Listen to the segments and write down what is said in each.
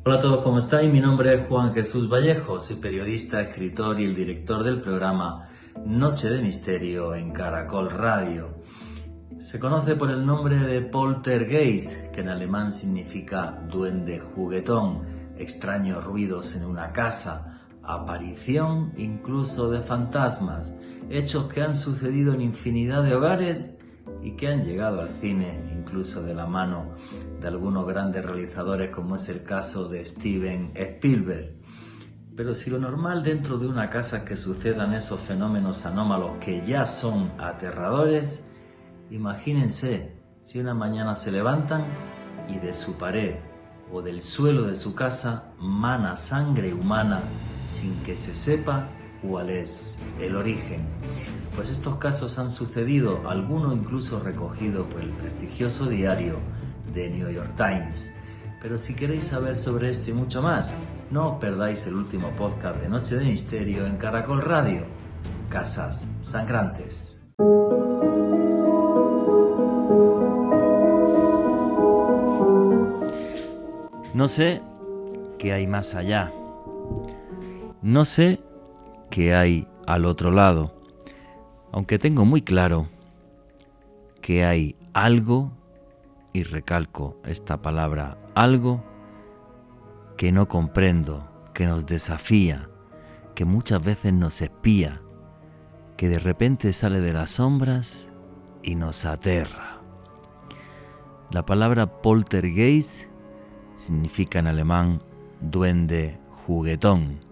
Hola a todos, ¿cómo estáis? Mi nombre es Juan Jesús Vallejo, soy periodista, escritor y el director del programa Noche de Misterio en Caracol Radio. Se conoce por el nombre de Poltergeist, que en alemán significa duende juguetón, extraños ruidos en una casa, aparición incluso de fantasmas, hechos que han sucedido en infinidad de hogares y que han llegado al cine incluso de la mano de algunos grandes realizadores, como es el caso de Steven Spielberg. Pero si lo normal dentro de una casa es que sucedan esos fenómenos anómalos que ya son aterradores, imagínense si una mañana se levantan y de su pared o del suelo de su casa mana sangre humana sin que se sepa cuál es el origen. Pues estos casos han sucedido, algunos incluso recogidos por el prestigioso diario The New York Times. Pero si queréis saber sobre esto y mucho más, no os perdáis el último podcast de Noche de Misterio en Caracol Radio, Casas Sangrantes. No sé qué hay más allá. No sé qué hay al otro lado, aunque tengo muy claro que hay algo, y recalco esta palabra, algo que no comprendo, que nos desafía, que muchas veces nos espía, que de repente sale de las sombras y nos aterra. La palabra poltergeist significa en alemán duende juguetón,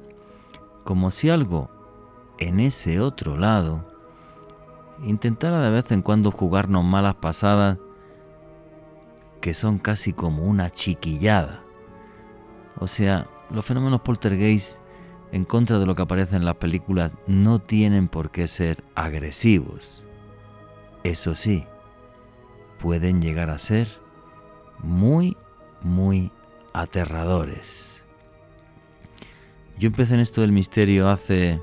como si algo en ese otro lado intentara de vez en cuando jugarnos malas pasadas que son casi como una chiquillada. O sea, los fenómenos poltergeist, en contra de lo que aparece en las películas, no tienen por qué ser agresivos. Eso sí, pueden llegar a ser muy, muy aterradores. Yo empecé en esto del misterio hace,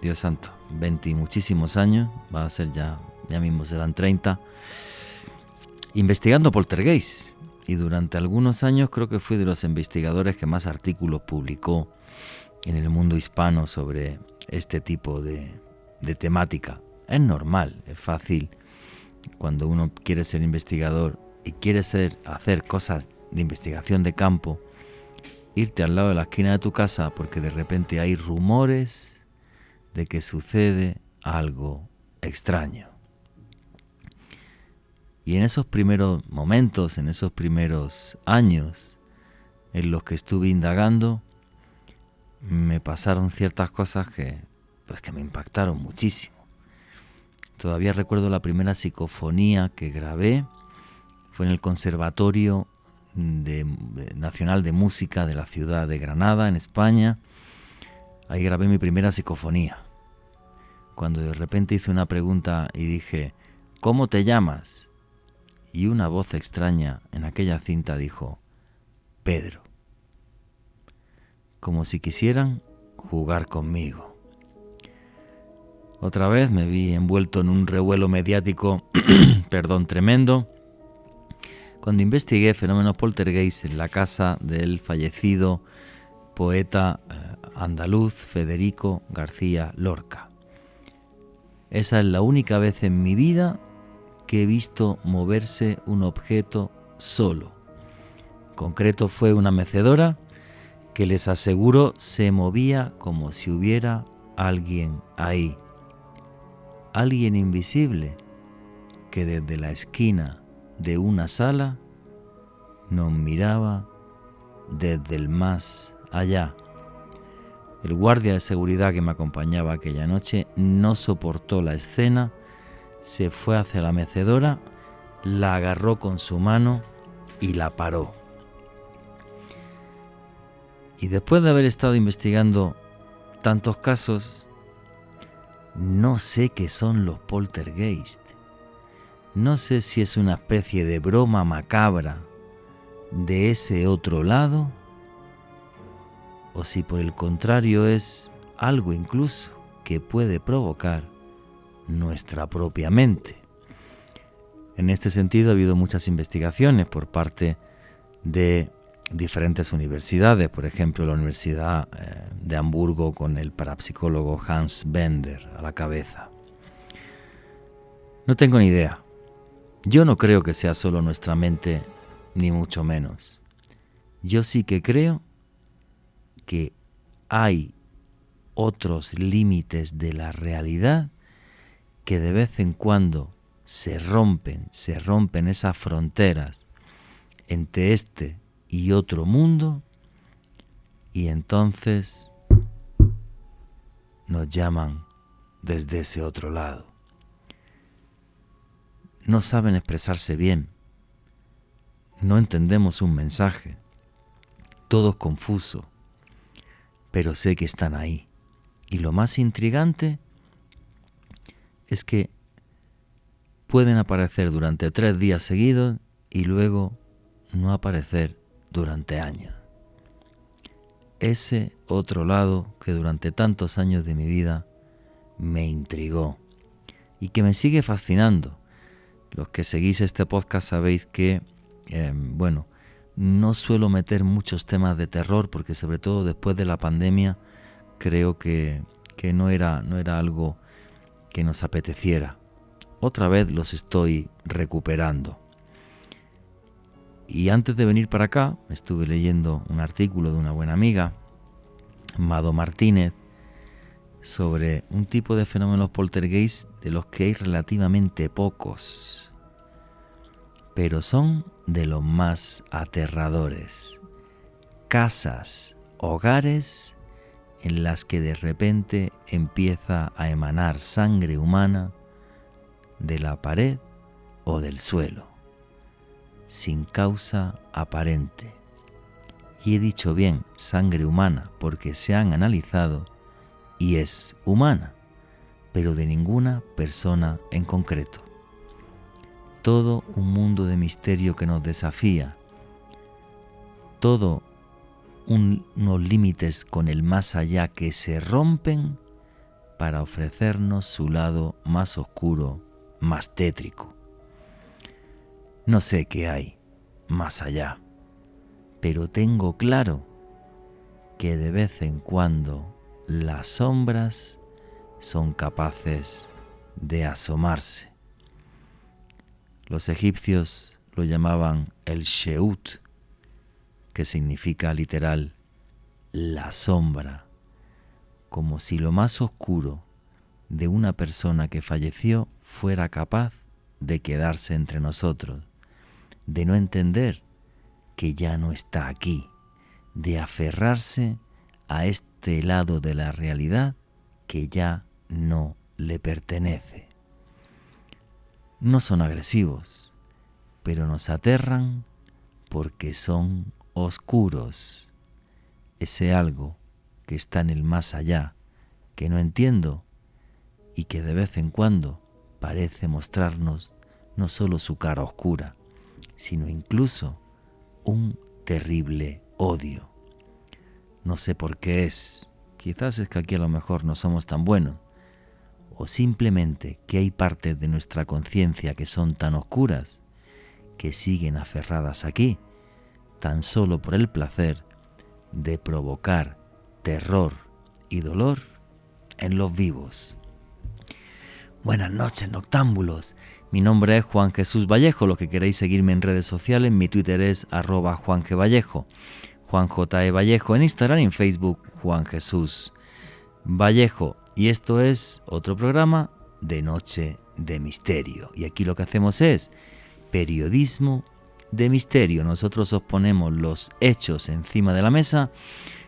Dios santo, 20 y muchísimos años, va a ser ya mismo serán 30, investigando poltergeist, y durante algunos años creo que fui de los investigadores que más artículos publicó en el mundo hispano sobre este tipo de temática. Es normal, es fácil cuando uno quiere ser investigador y quiere hacer cosas de investigación de campo, irte al lado de la esquina de tu casa porque de repente hay rumores de que sucede algo extraño. Y en esos primeros momentos, en esos primeros años en los que estuve indagando, me pasaron ciertas cosas que me impactaron muchísimo. Todavía recuerdo la primera psicofonía que grabé, fue en el Conservatorio Nacional de Música de la ciudad de Granada, en España. Ahí grabé mi primera psicofonía. Cuando de repente hice una pregunta y dije, ¿cómo te llamas? Y una voz extraña en aquella cinta dijo, Pedro. Como si quisieran jugar conmigo. Otra vez me vi envuelto en un revuelo mediático, tremendo, cuando investigué fenómenos poltergeist en la casa del fallecido poeta andaluz Federico García Lorca. Esa es la única vez en mi vida que he visto moverse un objeto solo. En concreto fue una mecedora que les aseguro se movía como si hubiera alguien ahí. Alguien invisible que desde la esquina de una sala nos miraba desde el más allá. El guardia de seguridad que me acompañaba aquella noche no soportó la escena, se fue hacia la mecedora, la agarró con su mano y la paró. Y después de haber estado investigando tantos casos, no sé qué son los poltergeist. No sé si es una especie de broma macabra de ese otro lado, o si por el contrario es algo incluso que puede provocar nuestra propia mente. En este sentido ha habido muchas investigaciones por parte de diferentes universidades, por ejemplo la Universidad de Hamburgo con el parapsicólogo Hans Bender a la cabeza. No tengo ni idea. Yo no creo que sea solo nuestra mente, ni mucho menos. Yo sí que creo que hay otros límites de la realidad que de vez en cuando se rompen esas fronteras entre este y otro mundo, y entonces nos llaman desde ese otro lado. No saben expresarse bien, no entendemos un mensaje, todo es confuso, pero sé que están ahí. Y lo más intrigante es que pueden aparecer durante 3 días seguidos y luego no aparecer durante años. Ese otro lado que durante tantos años de mi vida me intrigó y que me sigue fascinando. Los que seguís este podcast sabéis que, no suelo meter muchos temas de terror porque sobre todo después de la pandemia creo que no era algo que nos apeteciera. Otra vez los estoy recuperando. Y antes de venir para acá, estuve leyendo un artículo de una buena amiga, Mado Martínez, sobre un tipo de fenómenos poltergeist de los que hay relativamente pocos, pero son de los más aterradores. Casas, hogares en las que de repente empieza a emanar sangre humana de la pared o del suelo, sin causa aparente. Y he dicho bien sangre humana porque se han analizado y es humana, pero de ninguna persona en concreto. Todo un mundo de misterio que nos desafía, todo unos límites con el más allá que se rompen para ofrecernos su lado más oscuro, más tétrico. No sé qué hay más allá, pero tengo claro que de vez en cuando las sombras son capaces de asomarse. Los egipcios lo llamaban el Sheut, que significa literal la sombra, como si lo más oscuro de una persona que falleció fuera capaz de quedarse entre nosotros, de no entender que ya no está aquí, de aferrarse a este lado de la realidad que ya no le pertenece. No son agresivos, pero nos aterran porque son oscuros. Ese algo que está en el más allá, que no entiendo y que de vez en cuando parece mostrarnos no solo su cara oscura, sino incluso un terrible odio. No sé por qué es, quizás es que aquí a lo mejor no somos tan buenos, o simplemente que hay partes de nuestra conciencia que son tan oscuras que siguen aferradas aquí, tan solo por el placer de provocar terror y dolor en los vivos. Buenas noches, noctámbulos. Mi nombre es Juan Jesús Vallejo. Los que queréis seguirme en redes sociales, mi Twitter es @JuanGVallejo, Juan J. E. Vallejo en Instagram y en Facebook, Juan Jesús Vallejo. Y esto es otro programa de Noche de Misterio. Y aquí lo que hacemos es periodismo de misterio. Nosotros os ponemos los hechos encima de la mesa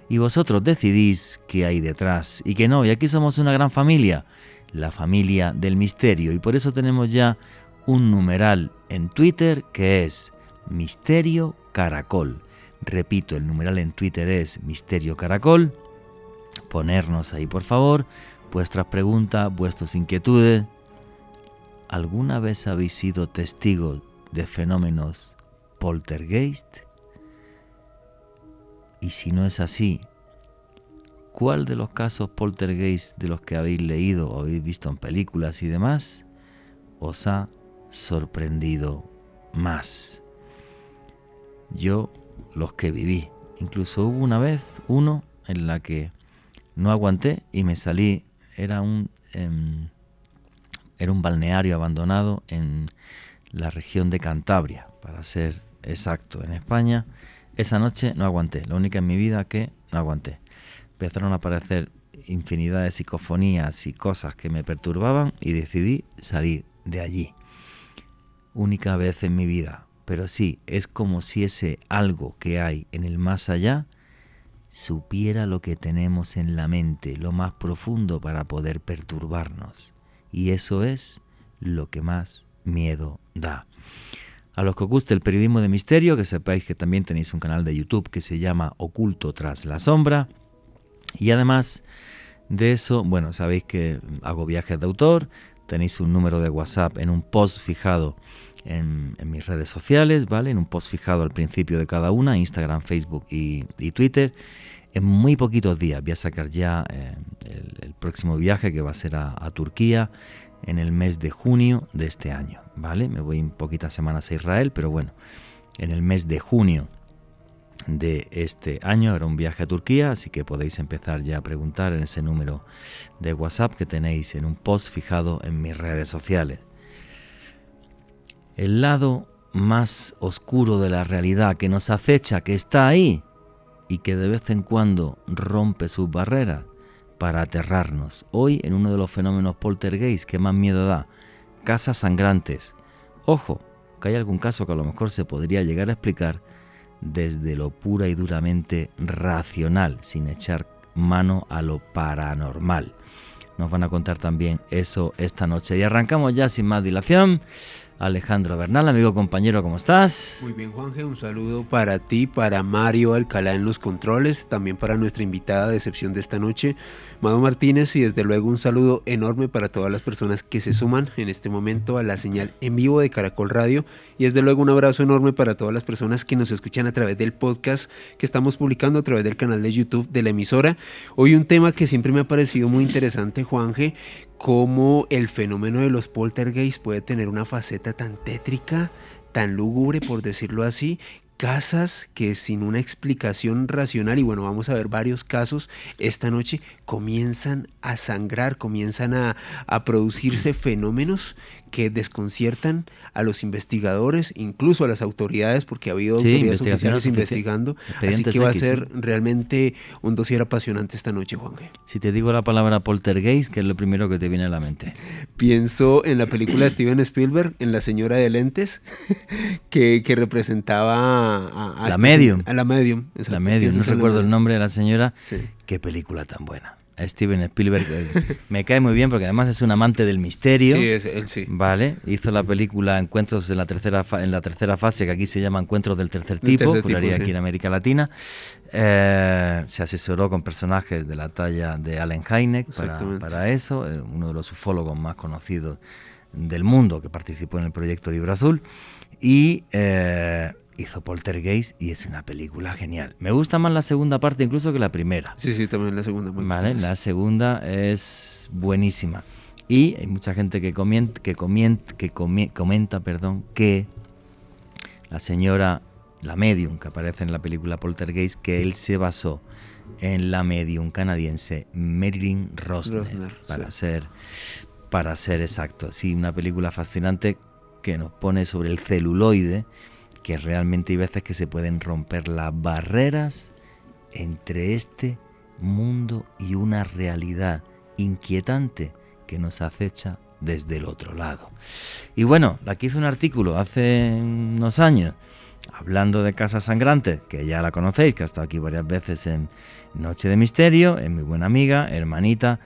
y vosotros decidís qué hay detrás y qué no. Y aquí somos una gran familia, la familia del misterio. Y por eso tenemos ya un numeral en Twitter que es Misterio Caracol. Repito, el numeral en Twitter es Misterio Caracol. Ponernos ahí, por favor, vuestras preguntas, vuestras inquietudes. ¿Alguna vez habéis sido testigos de fenómenos poltergeist? Y si no es así, ¿cuál de los casos poltergeist de los que habéis leído o habéis visto en películas y demás os ha sorprendido más? Yo los que viví. Incluso hubo una vez, uno, en la que no aguanté y me salí. Era un balneario abandonado en la región de Cantabria, para ser exacto, en España. Esa noche no aguanté, la única en mi vida que no aguanté. Empezaron a aparecer infinidad de psicofonías y cosas que me perturbaban y decidí salir de allí. Única vez en mi vida, pero sí, es como si ese algo que hay en el más allá supiera lo que tenemos en la mente, lo más profundo para poder perturbarnos. Y eso es lo que más miedo da. A los que os guste el periodismo de misterio, que sepáis que también tenéis un canal de YouTube que se llama Oculto tras la sombra. Y además de eso, bueno, sabéis que hago viajes de autor, tenéis un número de WhatsApp en un post fijado en mis redes sociales, ¿vale? En un post fijado al principio de cada una, Instagram, Facebook y Twitter. En muy poquitos días voy a sacar ya el próximo viaje, que va a ser a Turquía en el mes de junio de este año, ¿vale? Me voy en poquitas semanas a Israel, pero bueno, en el mes de junio de este año habrá un viaje a Turquía, así que podéis empezar ya a preguntar en ese número de WhatsApp que tenéis en un post fijado en mis redes sociales. El lado más oscuro de la realidad que nos acecha, que está ahí y que de vez en cuando rompe sus barreras para aterrarnos. Hoy, en uno de los fenómenos poltergeist que más miedo da, casas sangrantes. Ojo, que hay algún caso que a lo mejor se podría llegar a explicar desde lo pura y duramente racional, sin echar mano a lo paranormal. Nos van a contar también eso esta noche. Y arrancamos ya sin más dilación. Alejandro Bernal, amigo compañero, ¿cómo estás? Muy bien, Juanje, un saludo para ti, para Mario Alcalá en los controles, también para nuestra invitada de excepción de esta noche, Mado Martínez, y desde luego un saludo enorme para todas las personas que se suman en este momento a la señal en vivo de Caracol Radio, y desde luego un abrazo enorme para todas las personas que nos escuchan a través del podcast que estamos publicando a través del canal de YouTube de la emisora. Hoy un tema que siempre me ha parecido muy interesante, Juanje, cómo el fenómeno de los poltergeist puede tener una faceta tan tétrica, tan lúgubre, por decirlo así. Casas que sin una explicación racional, y bueno, vamos a ver varios casos esta noche, comienzan a sangrar, comienzan a producirse fenómenos que desconciertan a los investigadores, incluso a las autoridades, porque ha habido autoridades oficiales investigando, así que va a ser realmente un dossier apasionante esta noche, Juanje. Si te digo la palabra poltergeist, ¿qué es lo primero que te viene a la mente? Pienso en la película de Steven Spielberg, en La señora de lentes, que representaba a la Medium. A la Medium. La Medium, no recuerdo el nombre de la señora. Sí. Qué película tan buena. Steven Spielberg me cae muy bien porque además es un amante del misterio. Sí, él sí. Vale, hizo la película Encuentros en la tercera fase, que aquí se llama Encuentros del tercer tipo, juraría aquí en América Latina. Se asesoró con personajes de la talla de Allen Hynek para eso, uno de los ufólogos más conocidos del mundo que participó en el proyecto Libro Azul, y hizo Poltergeist, y es una película genial. Me gusta más la segunda parte incluso que la primera. Sí, también la segunda. Vale, la segunda es buenísima. Y hay mucha gente que comenta que la señora, la medium que aparece en la película Poltergeist, que él se basó en la medium canadiense Marilyn Rosner, para ser exacto. Sí, una película fascinante que nos pone sobre el celuloide, que realmente hay veces que se pueden romper las barreras entre este mundo y una realidad inquietante que nos acecha desde el otro lado. Y bueno, aquí hice un artículo hace unos años hablando de casas sangrantes, que ya la conocéis, que ha estado aquí varias veces en Noche de Misterio, es mi buena amiga, hermanita,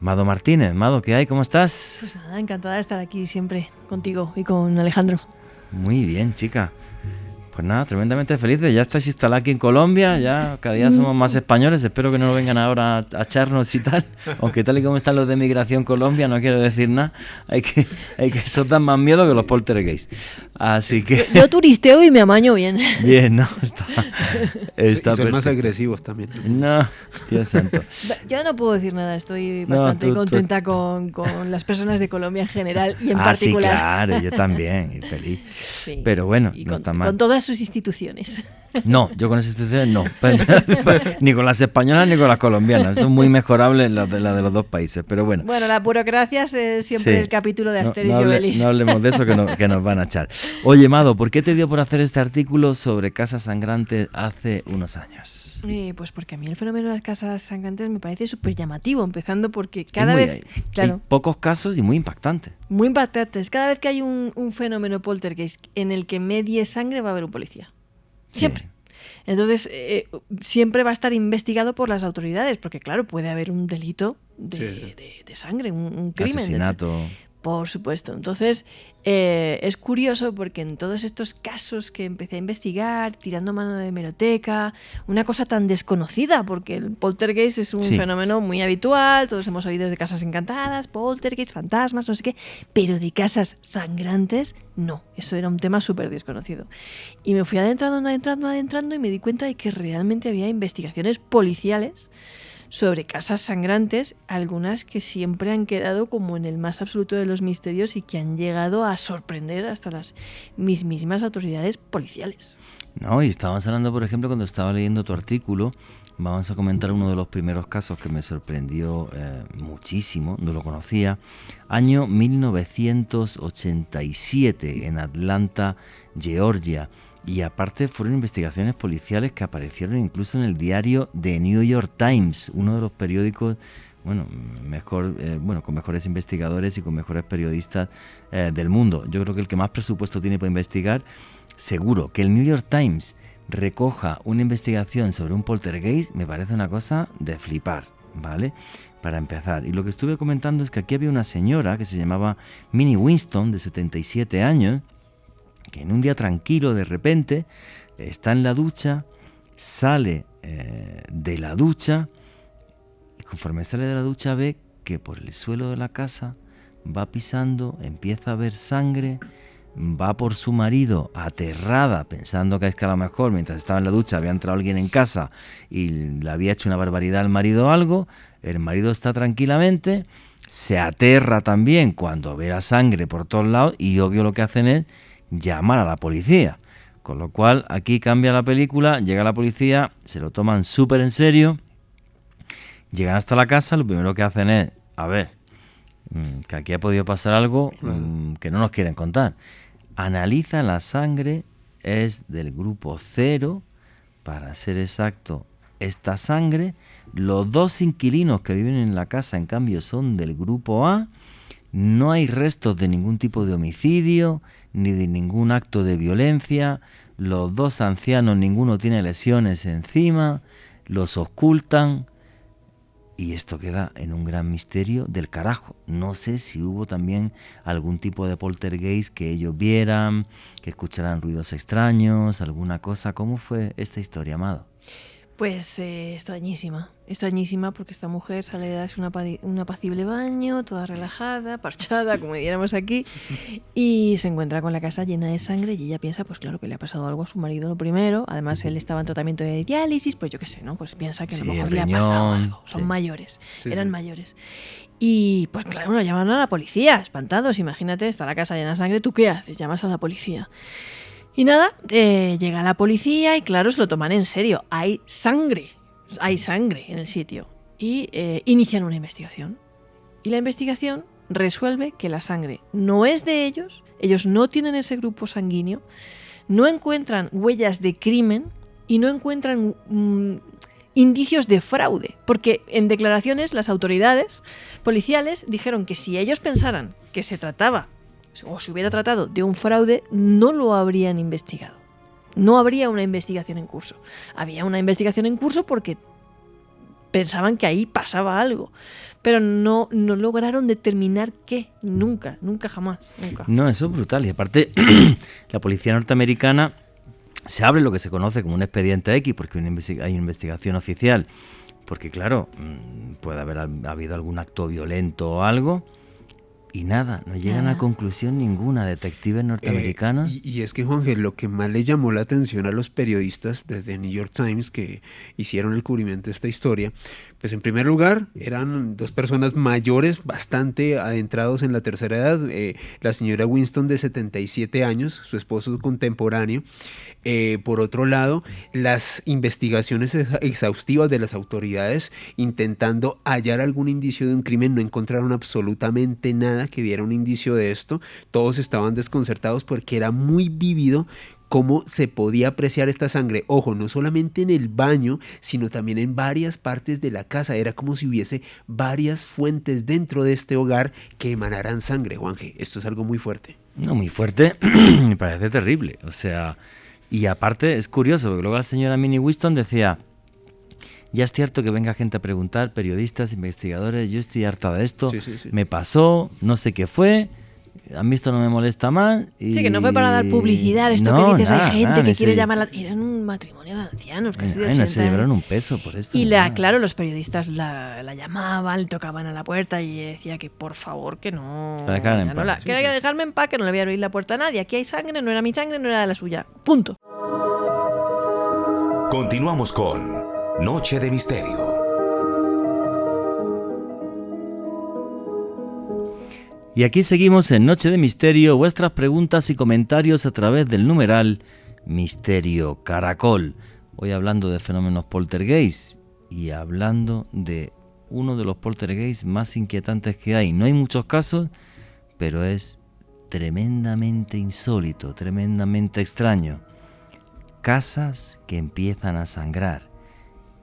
Mado Martínez. Mado, ¿qué hay? ¿Cómo estás? Pues nada, encantada de estar aquí siempre contigo y con Alejandro. Muy bien, chica. Pues nada, tremendamente felices. Ya estáis instalados aquí en Colombia, ya cada día somos más españoles. Espero que no vengan ahora a echarnos y tal. Aunque tal y como están los de Migración Colombia, no quiero decir nada. Hay que eso dan más miedo que los poltergeist. Así que... Yo turisteo y me amaño bien. Bien, ¿no? Está son más agresivos también. No, Dios santo. Yo no puedo decir nada. Estoy bastante contenta con las personas de Colombia en general y en particular. Sí, claro, yo también, y feliz. Sí. Pero bueno, y no con, está mal. Con todas sus instituciones. No, yo con esas instituciones no. Ni con las españolas ni con las colombianas. Son muy mejorables las de los dos países, pero bueno. Bueno, la burocracia es siempre el capítulo de Asterix y Obelix. No hablemos de eso que nos van a echar. Oye, Mado, ¿por qué te dio por hacer este artículo sobre casas sangrantes hace unos años? Pues porque a mí el fenómeno de las casas sangrantes me parece súper llamativo, empezando porque cada vez... Hay pocos casos y muy impactantes. Muy impactantes. Cada vez que hay un fenómeno poltergeist en el que medie sangre va a haber un policía. Siempre. Sí. Entonces, siempre va a estar investigado por las autoridades, porque claro, puede haber un delito de sangre, un crimen. Asesinato. Por supuesto. Entonces, es curioso porque en todos estos casos que empecé a investigar, tirando mano de hemeroteca, una cosa tan desconocida, porque el poltergeist es un fenómeno muy habitual, todos hemos oído de casas encantadas, poltergeist, fantasmas, no sé qué, pero de casas sangrantes, no. Eso era un tema súper desconocido. Y me fui adentrando y me di cuenta de que realmente había investigaciones policiales sobre casas sangrantes, algunas que siempre han quedado como en el más absoluto de los misterios y que han llegado a sorprender hasta las mismísimas autoridades policiales. No, y estábamos hablando, por ejemplo, cuando estaba leyendo tu artículo, vamos a comentar uno de los primeros casos que me sorprendió muchísimo, no lo conocía, año 1987 en Atlanta, Georgia. Y aparte fueron investigaciones policiales que aparecieron incluso en el diario The New York Times, uno de los periódicos con mejores investigadores y con mejores periodistas del mundo. Yo creo que el que más presupuesto tiene para investigar, seguro que el New York Times recoja una investigación sobre un poltergeist, me parece una cosa de flipar, ¿vale? Para empezar. Y lo que estuve comentando es que aquí había una señora que se llamaba Minnie Winston, de 77 años, que en un día tranquilo de repente está en la ducha, sale de la ducha y conforme sale de la ducha ve que por el suelo de la casa va pisando, empieza a ver sangre, va por su marido aterrada pensando que es que a lo mejor mientras estaba en la ducha había entrado alguien en casa y le había hecho una barbaridad al marido o algo. El marido está tranquilamente, se aterra también cuando ve la sangre por todos lados y obvio lo que hacen es llamar a la policía, con lo cual aquí cambia la película, llega la policía, se lo toman súper en serio, llegan hasta la casa, lo primero que hacen es, a ver, que aquí ha podido pasar algo que no nos quieren contar. Analizan la sangre, es del grupo 0, para ser exacto, esta sangre, los dos inquilinos que viven en la casa en cambio son del grupo A, no hay restos de ningún tipo de homicidio, ni de ningún acto de violencia, los dos ancianos ninguno tiene lesiones encima, los ocultan y esto queda en un gran misterio del carajo. No sé si hubo también algún tipo de poltergeist que ellos vieran, que escucharan ruidos extraños, alguna cosa. ¿Cómo fue esta historia, Amado? Pues extrañísima porque esta mujer sale de darse un apacible baño, toda relajada, parchada, como diéramos aquí, y se encuentra con la casa llena de sangre y ella piensa, pues claro, que le ha pasado algo a su marido lo primero, además él estaba en tratamiento de diálisis, pues yo qué sé, ¿no? Pues piensa que a lo mejor le ha pasado algo, son mayores, eran mayores. Y pues claro, lo llaman a la policía, espantados, imagínate, está la casa llena de sangre, ¿tú qué haces? Llamas a la policía. Y nada, llega la policía y claro, se lo toman en serio. Hay sangre en el sitio. Y inician una investigación. Y la investigación resuelve que la sangre no es de ellos no tienen ese grupo sanguíneo, no encuentran huellas de crimen y no encuentran indicios de fraude. Porque en declaraciones las autoridades policiales dijeron que si ellos pensaran que se trataba o se hubiera tratado de un fraude, no lo habrían investigado. No habría una investigación en curso. Había una investigación en curso porque pensaban que ahí pasaba algo. Pero no lograron determinar qué. Nunca, jamás. No, eso es brutal. Y aparte, la policía norteamericana se abre lo que se conoce como un expediente X, porque hay una investigación oficial. Porque claro, puede haber habido algún acto violento o algo. Y nada, no llegan Nada. a conclusión ninguna, detectives norteamericanos. Y es que, Juanje, lo que más le llamó la atención a los periodistas desde New York Times que hicieron el cubrimiento de esta historia, pues en primer lugar eran dos personas mayores, bastante adentrados en la tercera edad, la señora Winston de 77 años, su esposo contemporáneo. Por otro lado, las investigaciones exhaustivas de las autoridades intentando hallar algún indicio de un crimen no encontraron absolutamente nada que diera un indicio de esto. Todos estaban desconcertados porque era muy vívido cómo se podía apreciar esta sangre. Ojo, no solamente en el baño, sino también en varias partes de la casa. Era como si hubiese varias fuentes dentro de este hogar que emanaran sangre, Juanje. Esto es algo muy fuerte. No, muy fuerte, me parece terrible. O sea, y aparte es curioso, porque luego la señora Minnie Winston decía, ya es cierto que venga gente a preguntar, periodistas, investigadores, yo estoy harta de esto, Sí, sí, sí. me pasó, no sé qué fue, a mí esto no me molesta más. Y... Sí, que no fue para dar publicidad, esto No, que dices, nada, hay gente nada, que no quiere sé. llamar la... Eran un matrimonio de ancianos, casi de Ay, 80 no se llevaron años. un peso por esto. Y ni nada. claro, los periodistas la llamaban, tocaban a la puerta y decía que por favor que no... La dejaran en ya no paz. que hay que dejarme en paz, que no le voy a abrir la puerta a nadie. Aquí hay sangre, no era mi sangre, no era la suya. Punto. Continuamos con Noche de Misterio. Y aquí seguimos en Noche de Misterio, vuestras preguntas y comentarios a través del numeral Misterio Caracol. Hoy hablando de fenómenos poltergeist y hablando de uno de los poltergeist más inquietantes que hay. No hay muchos casos, pero es tremendamente insólito, tremendamente extraño. Casas que empiezan a sangrar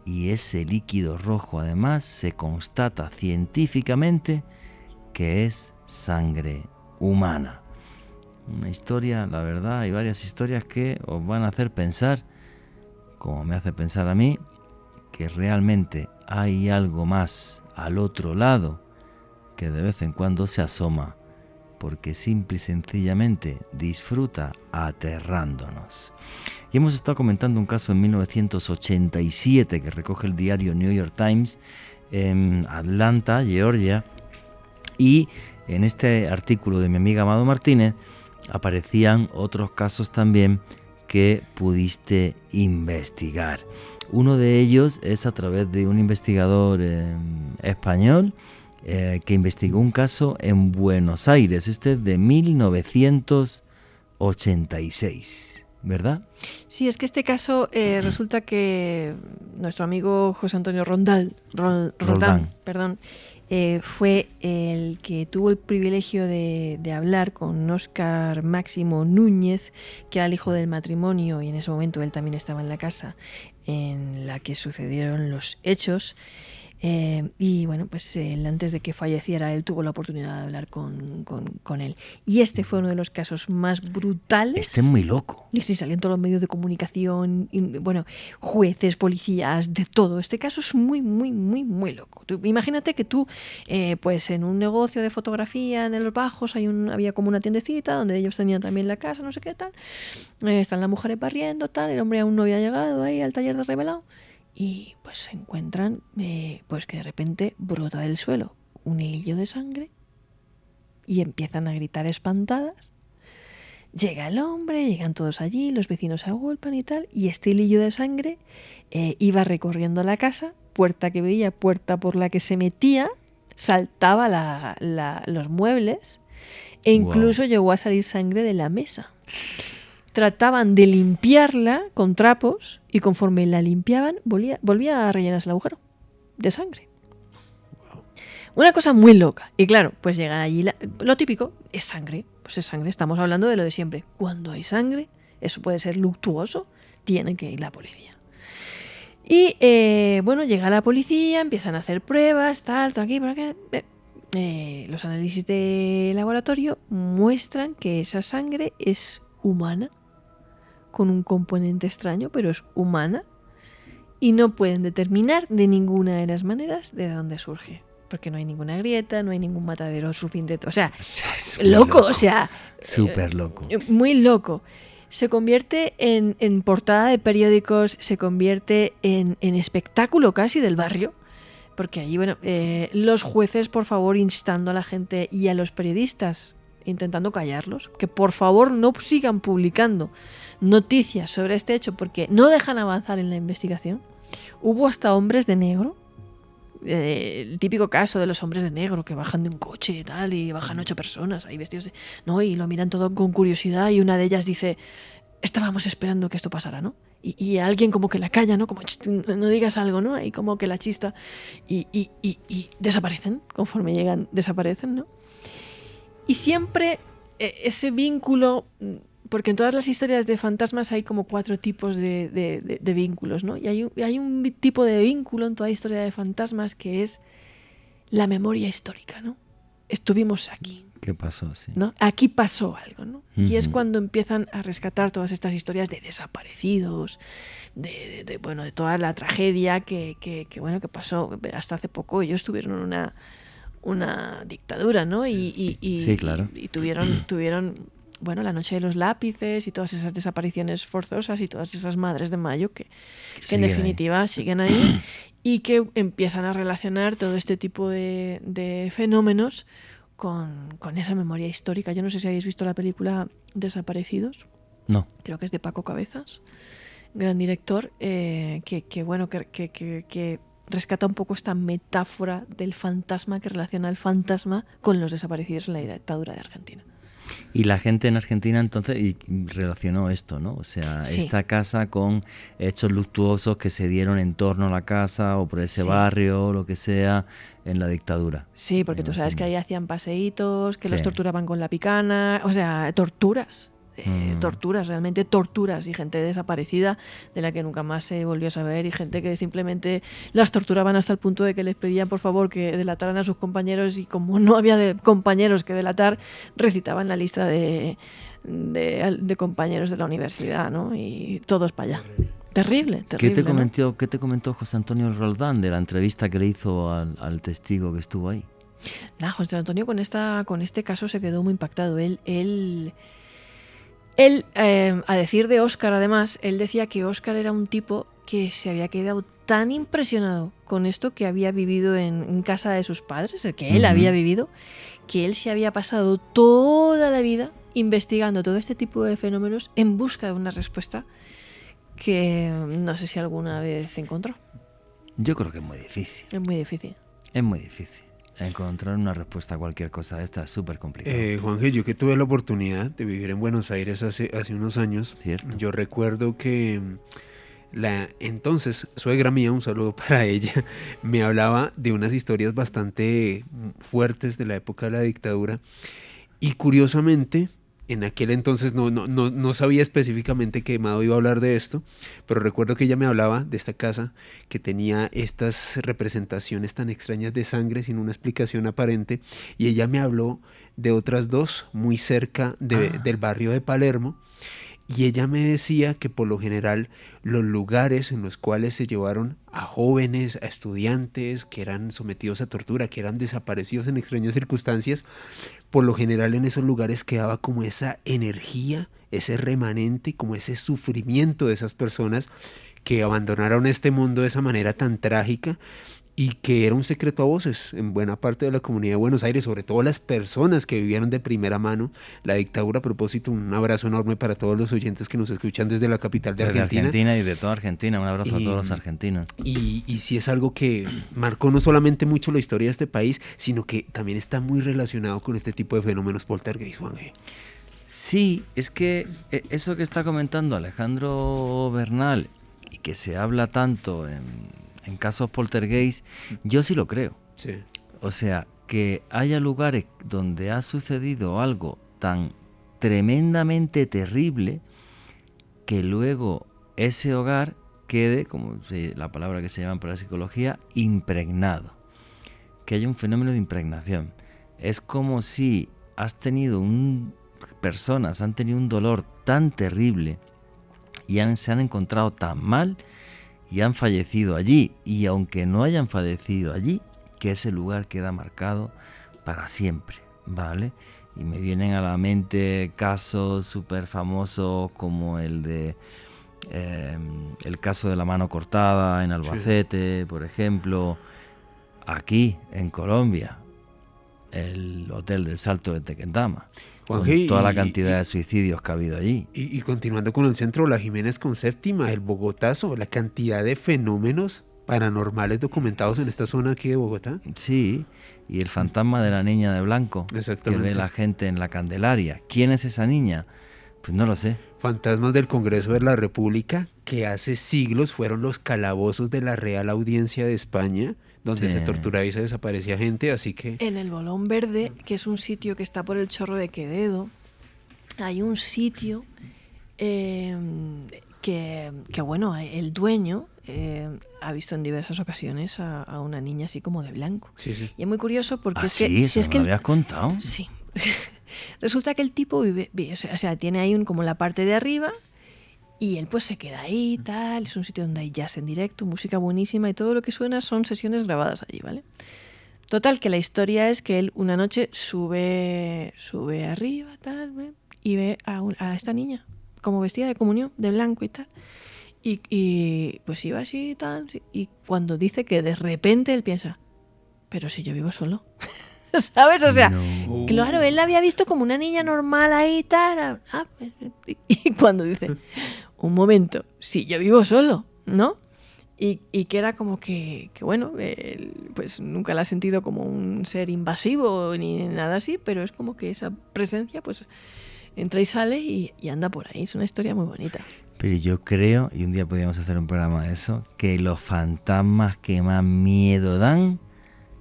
y ese líquido rojo además se constata científicamente que es sangre humana. Una historia, la verdad, hay varias historias que os van a hacer pensar, como me hace pensar a mí, que realmente hay algo más al otro lado que de vez en cuando se asoma, porque simple y sencillamente disfruta aterrándonos. Y hemos estado comentando un caso en 1987 que recoge el diario New York Times en Atlanta, Georgia, y en este artículo de mi amiga Amado Martínez aparecían otros casos también que pudiste investigar. Uno de ellos es a través de un investigador español que investigó un caso en Buenos Aires, este es de 1986, ¿verdad? Sí, es que este caso resulta que nuestro amigo José Antonio Roldán, perdón, fue el que tuvo el privilegio de hablar con Óscar Máximo Núñez, que era el hijo del matrimonio, y en ese momento él también estaba en la casa en la que sucedieron los hechos. Y bueno, pues él, antes de que falleciera, él tuvo la oportunidad de hablar con él. Y este fue uno de los casos más brutales. Este es muy loco. Y sí, salían todos los medios de comunicación, y, bueno, jueces, policías, de todo. Este caso es muy, muy, muy, muy loco. Imagínate que tú, pues en un negocio de fotografía en los bajos había como una tiendecita donde ellos tenían también la casa, no sé qué tal. Están las mujeres barriendo, tal. El hombre aún no había llegado ahí al taller de revelado. Y pues se encuentran pues que de repente brota del suelo un hilillo de sangre y empiezan a gritar espantadas. Llega el hombre, llegan todos allí, los vecinos se agolpan y tal, y este hilillo de sangre iba recorriendo la casa, puerta que veía, puerta por la que se metía, saltaba los muebles e incluso llegó a salir sangre de la mesa. Trataban de limpiarla con trapos y conforme la limpiaban volvía a rellenarse el agujero de sangre. Una cosa muy loca. Y claro, pues llegan allí, lo típico es sangre. Pues es sangre, estamos hablando de lo de siempre. Cuando hay sangre, eso puede ser luctuoso, tiene que ir la policía. Y bueno, llega la policía, empiezan a hacer pruebas, tal, aquí, por aquí. Los análisis de laboratorio muestran que esa sangre es humana, con un componente extraño, pero es humana, y no pueden determinar de ninguna de las maneras de dónde surge, porque no hay ninguna grieta, no hay ningún matadero suficiente, o sea, loco, o sea, súper loco, muy loco. Se convierte en portada de periódicos, se convierte en espectáculo casi del barrio, porque allí, bueno, los jueces, por favor, instando a la gente y a los periodistas, intentando callarlos, que por favor no sigan publicando noticias sobre este hecho porque no dejan avanzar en la investigación. Hubo hasta hombres de negro, el típico caso de los hombres de negro que bajan de un coche y tal, y bajan 8 personas ahí vestidos de... ¿no? Y lo miran todo con curiosidad y una de ellas dice, estábamos esperando que esto pasara, ¿no? Y alguien como que la calla, ¿no? Como, no digas algo, ¿no? Y como que la chista. Y desaparecen, conforme llegan, desaparecen, ¿no? Y siempre ese vínculo, porque en todas las historias de fantasmas hay como 4 tipos de vínculos, ¿no? Y hay un tipo de vínculo en toda historia de fantasmas que es la memoria histórica, ¿no? Estuvimos aquí. ¿Qué pasó? Sí. ¿No? Aquí pasó algo, ¿no? Y es cuando empiezan a rescatar todas estas historias de desaparecidos, de toda la tragedia que pasó hasta hace poco. Ellos tuvieron una dictadura, ¿no? Sí, claro. Y tuvieron bueno, la noche de los lápices y todas esas desapariciones forzosas y todas esas madres de mayo que en definitiva siguen ahí y que empiezan a relacionar todo este tipo de fenómenos con esa memoria histórica. Yo no sé si habéis visto la película Desaparecidos. No. Creo que es de Paco Cabezas, gran director, que rescata un poco esta metáfora del fantasma, que relaciona el fantasma con los desaparecidos en la dictadura de Argentina. Y la gente en Argentina entonces relacionó esto, ¿no? O sea, Sí. esta casa con hechos luctuosos que se dieron en torno a la casa o por ese Sí. barrio o lo que sea en la dictadura. Sí, porque tú sabes que ahí hacían paseitos, que los Sí. torturaban con la picana, o sea, torturas. Torturas, realmente torturas, y gente desaparecida de la que nunca más se volvió a saber, y gente que simplemente las torturaban hasta el punto de que les pedían por favor que delataran a sus compañeros, y como no había compañeros que delatar, recitaban la lista de compañeros de la universidad, ¿no? Y todos para allá. Terrible, ¿Qué te ¿no? comentó José Antonio Roldán de la entrevista que le hizo al testigo que estuvo ahí? Nah, José Antonio con este caso se quedó muy impactado. Él, a decir de Óscar, además, él decía que Óscar era un tipo que se había quedado tan impresionado con esto que había vivido en casa de sus padres, el que él había vivido, que él se había pasado toda la vida investigando todo este tipo de fenómenos en busca de una respuesta que no sé si alguna vez encontró. Yo creo que es muy difícil. Es muy difícil. Es muy difícil. Encontrar una respuesta a cualquier cosa de esta es súper complicado. Juanje, yo que tuve la oportunidad de vivir en Buenos Aires hace unos años, Cierto. yo recuerdo que la entonces suegra mía, un saludo para ella, me hablaba de unas historias bastante fuertes de la época de la dictadura, y curiosamente en aquel entonces no sabía específicamente que Mado iba a hablar de esto, pero recuerdo que ella me hablaba de esta casa que tenía estas representaciones tan extrañas de sangre sin una explicación aparente, y ella me habló de otras 2 muy cerca del barrio de Palermo, y ella me decía que por lo general los lugares en los cuales se llevaron a jóvenes, a estudiantes que eran sometidos a tortura, que eran desaparecidos en extrañas circunstancias, por lo general en esos lugares quedaba como esa energía, ese remanente, como ese sufrimiento de esas personas que abandonaron este mundo de esa manera tan trágica, y que era un secreto a voces en buena parte de la comunidad de Buenos Aires, sobre todo las personas que vivieron de primera mano la dictadura. A propósito, un abrazo enorme para todos los oyentes que nos escuchan desde la capital de Desde Argentina. Argentina y de toda Argentina. Un abrazo a todos los argentinos. Y sí es algo que marcó no solamente mucho la historia de este país, sino que también está muy relacionado con este tipo de fenómenos poltergeist, Juanje. Sí, es que eso que está comentando Alejandro Bernal y que se habla tanto en casos poltergeist, yo sí lo creo. Sí. O sea, que haya lugares donde ha sucedido algo tan tremendamente terrible que luego ese hogar quede, como la palabra que se llama por la psicología, impregnado. Que haya un fenómeno de impregnación. Es como si personas han tenido un dolor tan terrible y se han encontrado tan mal y han fallecido allí, y aunque no hayan fallecido allí, que ese lugar queda marcado para siempre, ¿vale? Y me vienen a la mente casos súper famosos como el caso de la mano cortada en Albacete, por ejemplo, aquí en Colombia, el hotel del Salto de Tequendama, Juanje, con toda la cantidad de suicidios que ha habido allí. Y continuando con el centro, la Jiménez con séptima, el Bogotazo, la cantidad de fenómenos paranormales documentados en esta zona aquí de Bogotá. Sí, y el fantasma de la niña de blanco, que Exactamente. ve la gente en la Candelaria. ¿Quién es esa niña? Pues no lo sé. Fantasmas del Congreso de la República, que hace siglos fueron los calabozos de la Real Audiencia de España, donde Sí. se torturaba y se desaparecía gente, así que... En el Bolón Verde, que es un sitio que está por el Chorro de Quevedo, hay un sitio que, bueno, el dueño ha visto en diversas ocasiones a una niña así como de blanco. Sí, sí. Y es muy curioso porque Ah, es que... sí, si eso es me que lo el- habías contado. Sí. Resulta que el tipo o sea, tiene ahí como la parte de arriba y él pues se queda ahí y tal. Es un sitio donde hay jazz en directo, música buenísima y todo lo que suena son sesiones grabadas allí, ¿vale? Total, que la historia es que él una noche sube arriba tal, ¿ve? Y ve a esta niña como vestida de comunión, de blanco y tal. Y pues iba así y tal. Y cuando dice que de repente él piensa, pero si yo vivo solo. ¿Sabes? O sea, No. claro, él la había visto como una niña normal ahí y tal. Y cuando dice, un momento, si yo vivo solo, ¿no? Y que era como que bueno, él, pues nunca la ha sentido como un ser invasivo ni nada así, pero es como que esa presencia pues entra y sale y anda por ahí. Es una historia muy bonita. Pero yo creo, y un día podríamos hacer un programa de eso, que los fantasmas que más miedo dan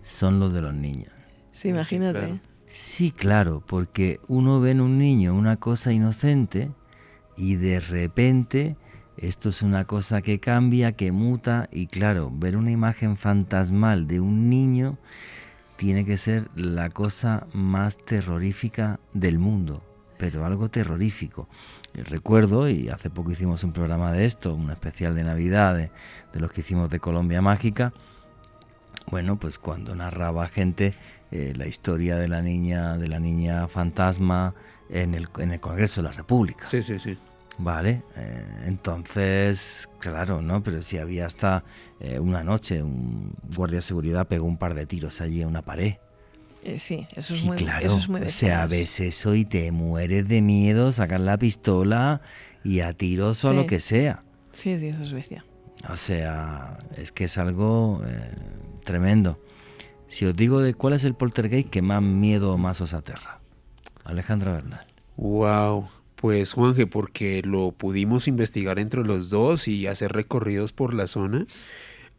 son los de los niños. Sí, imagínate. claro. Sí, claro, porque uno ve en un niño una cosa inocente y de repente esto es una cosa que cambia, que muta, y claro, ver una imagen fantasmal de un niño tiene que ser la cosa más terrorífica del mundo, pero algo terrorífico. Recuerdo, y hace poco hicimos un programa de esto, un especial de Navidad de los que hicimos de Colombia Mágica. Bueno, pues cuando narraba gente la historia de la niña fantasma en el Congreso de la República. Sí, sí, sí. Vale, entonces, claro, ¿no? Pero si había hasta una noche un guardia de seguridad pegó un par de tiros allí en una pared. Sí, eso es Sí, muy, claro, eso es muy o sea, bestial. ves eso y te mueres de miedo, sacas la pistola y a tiros o a Sí. lo que sea. Sí, sí, eso es bestia. O sea, es que es algo tremendo. Si os digo de cuál es el poltergeist que más miedo o más os aterra. Alejandra Bernal. Wow. Pues Juanje, porque lo pudimos investigar entre los dos y hacer recorridos por la zona,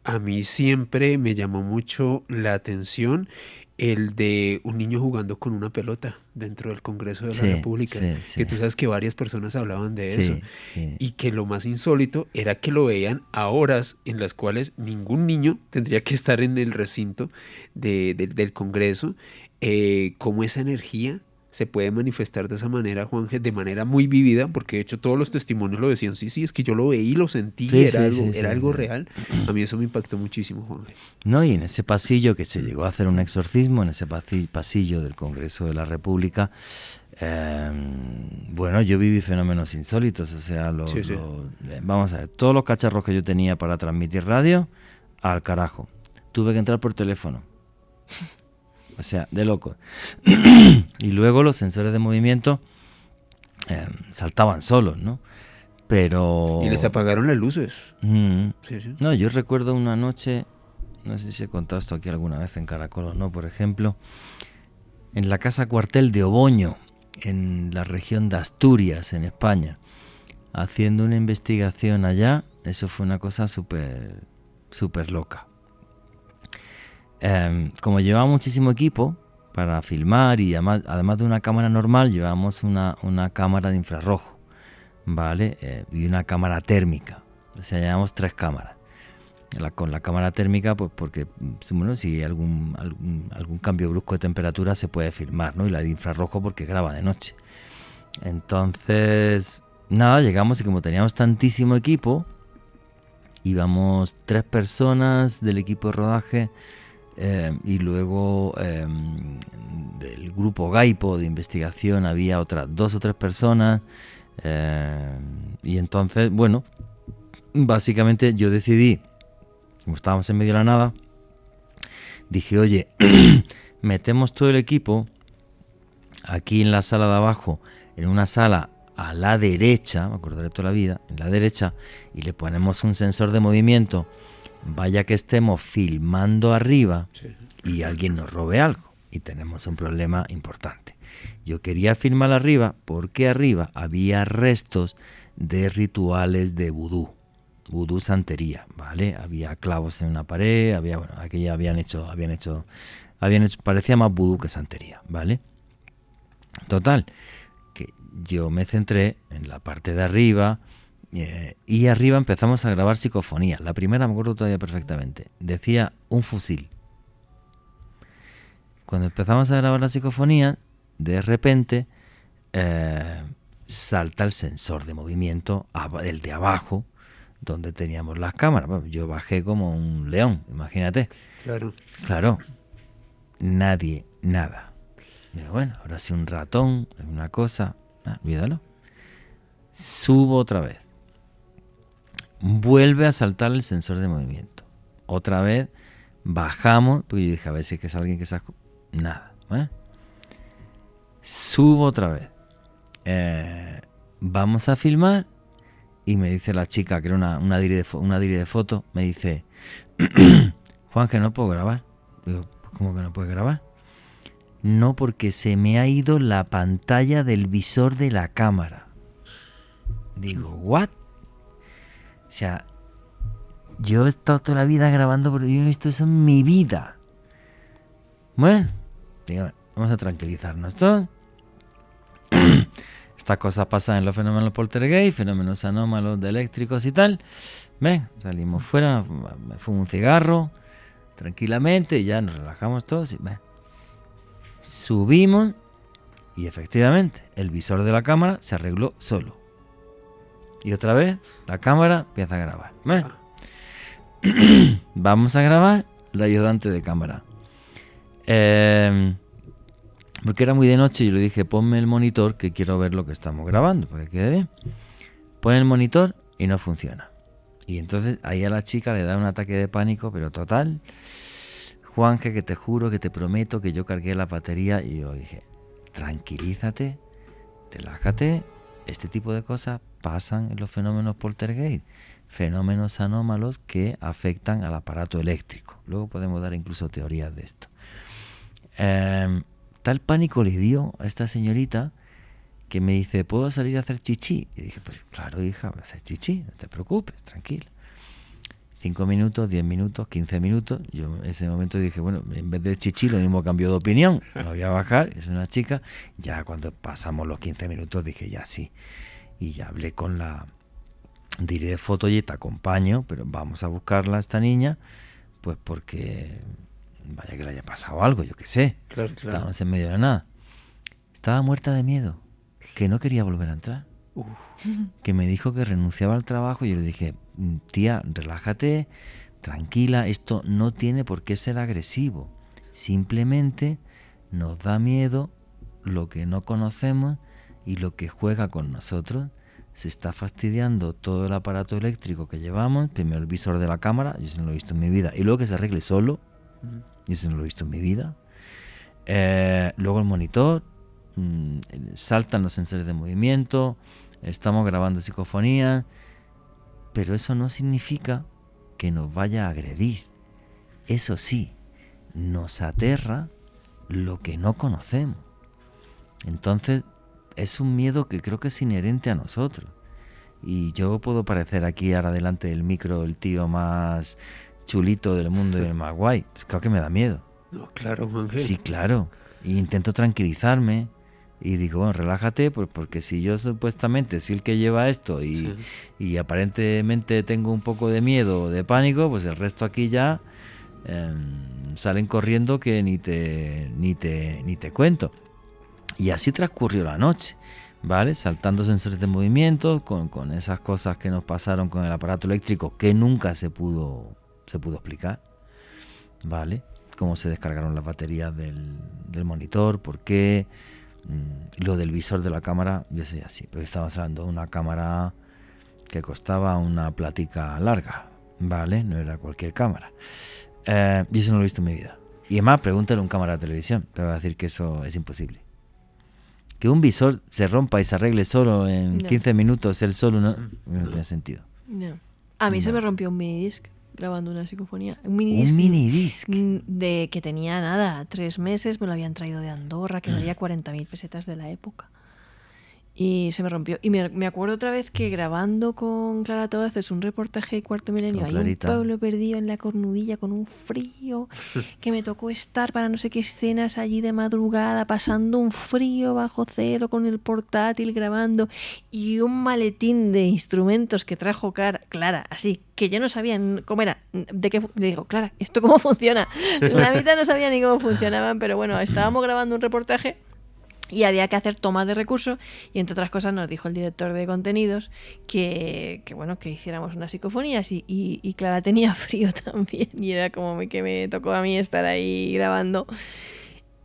a mí siempre me llamó mucho la atención el de un niño jugando con una pelota dentro del Congreso de la Sí, República, sí, sí. que tú sabes que varias personas hablaban de eso, Sí, sí. y que lo más insólito era que lo veían a horas en las cuales ningún niño tendría que estar en el recinto del Congreso, cómo esa energía se puede manifestar de esa manera, Juanje, de manera muy vívida, porque de hecho todos los testimonios lo decían, sí, sí, es que yo lo veí, lo sentí, Sí, era sí, algo, sí, era sí, algo sí. real. A mí eso me impactó muchísimo, Juanje. No, y en ese pasillo que se llegó a hacer un exorcismo, en ese pasillo del Congreso de la República, bueno, yo viví fenómenos insólitos, o sea, Sí, sí. vamos a ver, todos los cacharros que yo tenía para transmitir radio, al carajo. Tuve que entrar por teléfono. O sea, de loco. Y luego los sensores de movimiento saltaban solos, ¿no? Pero... Y les apagaron las luces. Sí, sí. No, yo recuerdo una noche, no sé si he contado esto aquí alguna vez en Caracol o no, por ejemplo, en la casa cuartel de Oboño, en la región de Asturias, en España, haciendo una investigación allá. Eso fue una cosa súper loca. Como llevaba muchísimo equipo para filmar y además de una cámara normal, llevábamos una cámara de infrarrojo, ¿vale? Y una cámara térmica. O sea, llevamos 3 cámaras. Con la cámara térmica, pues porque bueno, si hay algún cambio brusco de temperatura se puede filmar, ¿no? Y la de infrarrojo porque graba de noche. Entonces, nada, llegamos y como teníamos tantísimo equipo, íbamos 3 personas del equipo de rodaje y luego del grupo Gaipo de investigación había otras 2 o 3 personas y entonces, bueno, básicamente yo decidí, como estábamos en medio de la nada, dije, oye, metemos todo el equipo aquí en la sala de abajo, en una sala a la derecha, me acordaré toda la vida, en la derecha, y le ponemos un sensor de movimiento, vaya que estemos filmando arriba y alguien nos robe algo y tenemos un problema importante. Yo quería filmar arriba porque arriba había restos de rituales de vudú santería, ¿vale? Había clavos en una pared, aquella habían hecho, parecía más vudú que santería, ¿vale? Total, que yo me centré en la parte de arriba y arriba empezamos a grabar psicofonías. La primera me acuerdo todavía perfectamente, decía un fusil. Cuando empezamos a grabar la psicofonía, de repente salta el sensor de movimiento, el de abajo, donde teníamos las cámaras. Bueno, yo bajé como un león, imagínate. Claro. Nadie, nada. Digo, bueno, ahora sí un ratón, una cosa, olvídalo. Subo otra vez. Vuelve a saltar el sensor de movimiento. Otra vez bajamos, porque yo dije, a ver si es que es alguien que se... Nada. Subo otra vez. Vamos a filmar y me dice la chica, que era una diri de foto, me dice, Juan, que no puedo grabar. Digo, ¿cómo que no puedes grabar? No, porque se me ha ido la pantalla del visor de la cámara. Digo, ¿what? O sea, yo he estado toda la vida grabando, pero yo no he visto eso en mi vida. Bueno, digo, vamos a tranquilizarnos todos. Estas cosas pasan en los fenómenos poltergeist, fenómenos anómalos de eléctricos y tal. Ven, salimos fuera, me fumo un cigarro, tranquilamente, y ya nos relajamos todos. Y, ven. Subimos y efectivamente el visor de la cámara se arregló solo. Y otra vez la cámara empieza a grabar. ¿Ven? Vamos a grabar la ayudante de cámara. Porque era muy de noche y yo le dije, ponme el monitor que quiero ver lo que estamos grabando, para que quede bien. Pone el monitor y no funciona. Y entonces ahí a la chica le da un ataque de pánico, pero total. Juanje, que te juro, que te prometo que yo cargué la batería. Y yo dije, tranquilízate, relájate, este tipo de cosas pasan en los fenómenos poltergeist, fenómenos anómalos que afectan al aparato eléctrico. Luego podemos dar incluso teorías de esto. Tal pánico le dio a esta señorita que me dice, ¿puedo salir a hacer chichi? Y dije, pues claro, hija, voy a hacer chichi, no te preocupes, tranquila. 5 minutos, 10 minutos, 15 minutos. Yo en ese momento dije, bueno, en vez de chichi, lo mismo cambió de opinión. Me voy a bajar, es una chica. Ya cuando pasamos los 15 minutos dije, ya sí. Y ya hablé con la diré de foto y te acompaño, pero vamos a buscarla a esta niña, pues porque vaya que le haya pasado algo, yo qué sé. Claro. Estábamos en medio de nada. Estaba muerta de miedo, que no quería volver a entrar. Que me dijo que renunciaba al trabajo y yo le dije, tía, relájate, tranquila, esto no tiene por qué ser agresivo. Simplemente nos da miedo lo que no conocemos y lo que juega con nosotros. Se está fastidiando todo el aparato eléctrico que llevamos. Primero el visor de la cámara, yo eso no lo he visto en mi vida. Y luego que se arregle solo, yo eso no lo he visto en mi vida. Luego el monitor, saltan los sensores de movimiento, estamos grabando psicofonías, pero eso no significa que nos vaya a agredir. Eso sí, nos aterra lo que no conocemos. Entonces, es un miedo que creo que es inherente a nosotros. Y yo puedo parecer aquí ahora delante del micro el tío más chulito del mundo y el más guay. Pues claro que me da miedo. No, claro, Ángel. Sí, claro. Y intento tranquilizarme. Y digo, bueno, relájate, pues porque si yo supuestamente soy el que lleva esto y aparentemente tengo un poco de miedo o de pánico, pues el resto aquí ya salen corriendo que ni te cuento. Y así transcurrió la noche, ¿vale? Saltando sensores de movimiento, con esas cosas que nos pasaron con el aparato eléctrico que nunca se pudo explicar, ¿vale? Cómo se descargaron las baterías del monitor, por qué, lo del visor de la cámara, yo sé así, porque estábamos hablando de una cámara que costaba una platica larga, ¿vale? No era cualquier cámara. Y eso no lo he visto en mi vida. Y además, pregúntale a un cámara de televisión, te va a decir que eso es imposible. Que un visor se rompa y se arregle solo en 15 minutos, él solo, no tiene sentido. No. A mí se me rompió un minidisc grabando una psicofonía. Un minidisc. De que tenía nada, 3 meses, me lo habían traído de Andorra, que valía 40.000 pesetas de la época. Y se me rompió. Y me acuerdo otra vez que grabando con Clara Tobaces un reportaje de Cuarto Milenio, hay un pueblo perdido en la Cornudilla con un frío, que me tocó estar para no sé qué escenas allí de madrugada, pasando un frío bajo cero con el portátil grabando, y un maletín de instrumentos que trajo Clara, así, que yo no sabía cómo era, de qué. Le digo, Clara, ¿esto cómo funciona? La mitad no sabía ni cómo funcionaban, pero bueno, estábamos grabando un reportaje y había que hacer tomas de recursos, y entre otras cosas nos dijo el director de contenidos que bueno, que hiciéramos unas psicofonías, y Clara tenía frío también, y era como que me tocó a mí estar ahí grabando.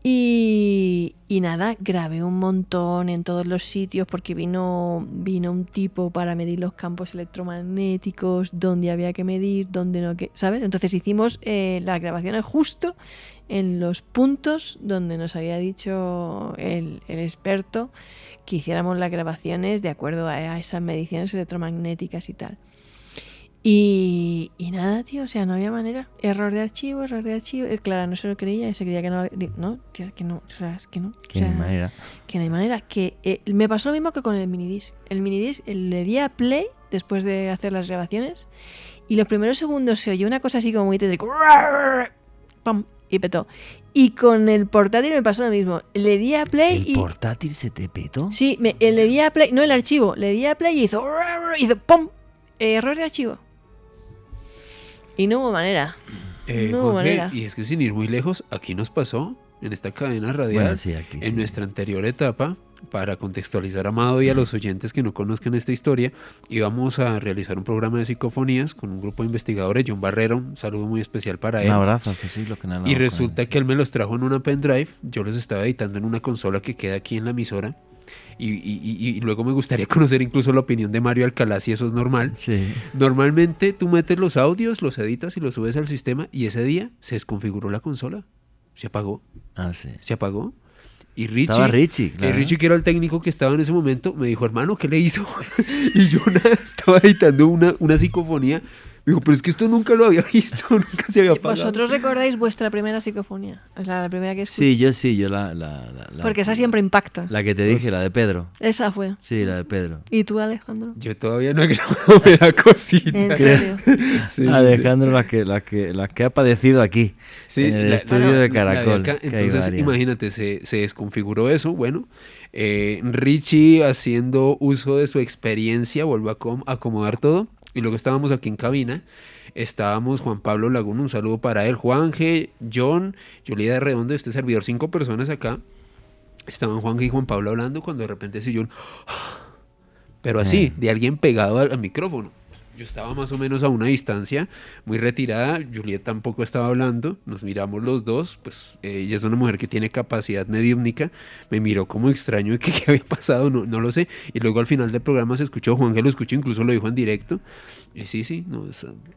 Y nada, grabé un montón en todos los sitios, porque vino un tipo para medir los campos electromagnéticos, dónde había que medir, dónde no, ¿sabes? Entonces hicimos las grabaciones justo en los puntos donde nos había dicho el experto que hiciéramos las grabaciones de acuerdo a esas mediciones electromagnéticas y tal. Y nada, tío, o sea, no había manera. Error de archivo. Clara no se lo creía, se creía que no. No, tío, que no, o sea, es que no. Que no hay manera. Que no hay manera. Que me pasó lo mismo que con el minidisc. El minidisc le di a play después de hacer las grabaciones, y los primeros segundos se oyó una cosa así como muy tétrico. ¡Pam! Y petó. Y con el portátil me pasó lo mismo. Le di a play ¿El portátil se te petó? Sí, le di a play, no el archivo, le di a play y hizo ¡pum! Error de archivo. Y no hubo manera. No hubo manera. Y es que sin ir muy lejos, aquí nos pasó, en esta cadena radial, bueno, sí, aquí, en nuestra anterior etapa, para contextualizar a Amado y a los oyentes que no conozcan esta historia, íbamos a realizar un programa de psicofonías con un grupo de investigadores, John Barrera, un saludo muy especial para él. Un abrazo, que sí, lo que no. Y resulta que él me los trajo en una pendrive, yo los estaba editando en una consola que queda aquí en la emisora, y luego me gustaría conocer incluso la opinión de Mario Alcalá, si eso es normal. Sí. Normalmente tú metes los audios, los editas y los subes al sistema, y ese día se desconfiguró la consola, se apagó. Sí. Se apagó. Y estaba Richie, claro. Richie, que era el técnico que estaba en ese momento, me dijo, hermano, ¿qué le hizo? Y yo estaba editando una psicofonía. Me dijo, pero es que esto nunca lo había visto, nunca se había pasado. ¿Vosotros recordáis vuestra primera psicofonía? O sea, la primera que escuché. Yo la porque esa siempre impacta. La que te dije, la de Pedro. Esa fue. Sí, la de Pedro. ¿Y tú, Alejandro? Yo todavía no he grabado, me da cosita. ¿En serio? Sí, Alejandro, sí. Las que ha padecido aquí, sí, en el estudio de Caracol. Entonces, imagínate, se desconfiguró eso, bueno. Richie, haciendo uso de su experiencia, volvió a acomodar todo. Y luego estábamos aquí en cabina, estábamos Juan Pablo Laguna, un saludo para él, Juanje, John, Yolida Redondo, este servidor, 5 personas acá. Estaban Juanje y Juan Pablo hablando, cuando de repente se oyó un... pero así, de alguien pegado al micrófono. Yo estaba más o menos a una distancia, muy retirada, Juliet tampoco estaba hablando, nos miramos los dos, pues ella es una mujer que tiene capacidad mediúmnica, me miró como extraño de que qué había pasado, no lo sé, y luego al final del programa se escuchó, Juan que lo escuchó, incluso lo dijo en directo, y sí,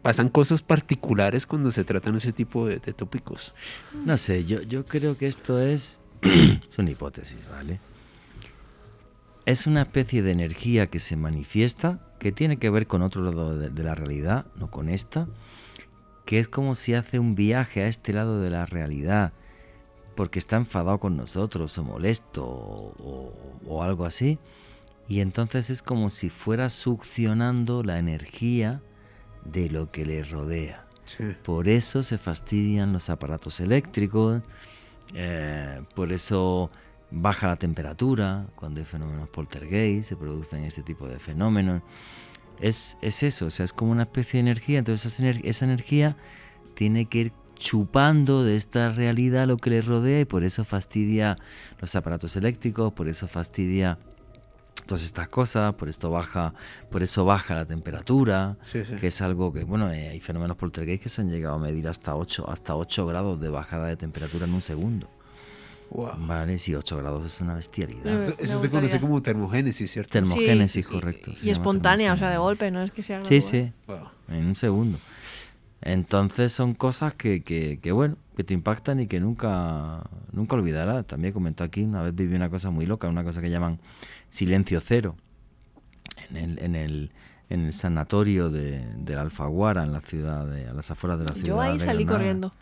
pasan cosas particulares cuando se tratan ese tipo de tópicos. No sé, yo creo que esto es una hipótesis, ¿vale? Es una especie de energía que se manifiesta, que tiene que ver con otro lado de la realidad, no con esta, que es como si hace un viaje a este lado de la realidad porque está enfadado con nosotros o molesto o algo así, y entonces es como si fuera succionando la energía de lo que le rodea. Sí. Por eso se fastidian los aparatos eléctricos, por eso baja la temperatura, cuando hay fenómenos poltergeist, se producen ese tipo de fenómenos. Es eso, o sea, es como una especie de energía, entonces esa energía tiene que ir chupando de esta realidad lo que le rodea, y por eso fastidia los aparatos eléctricos, por eso fastidia todas estas cosas, por eso baja la temperatura, sí. Que es algo que, bueno, hay fenómenos poltergeist que se han llegado a medir hasta 8 grados de bajada de temperatura en un segundo. Wow. Vale, sí, 8 grados es una bestialidad. Eso se conoce como termogénesis, ¿cierto? Termogénesis, sí, correcto. Y espontánea, o sea, de golpe, no es que sea algo... Sí. Wow. En un segundo. Entonces son cosas que bueno, que te impactan y que nunca olvidarás. También he comentado aquí, una vez viví una cosa muy loca, una cosa que llaman silencio cero, en el sanatorio de la Alfaguara, en la ciudad, a las afueras de la ciudad. Yo ahí de salí Granada. corriendo.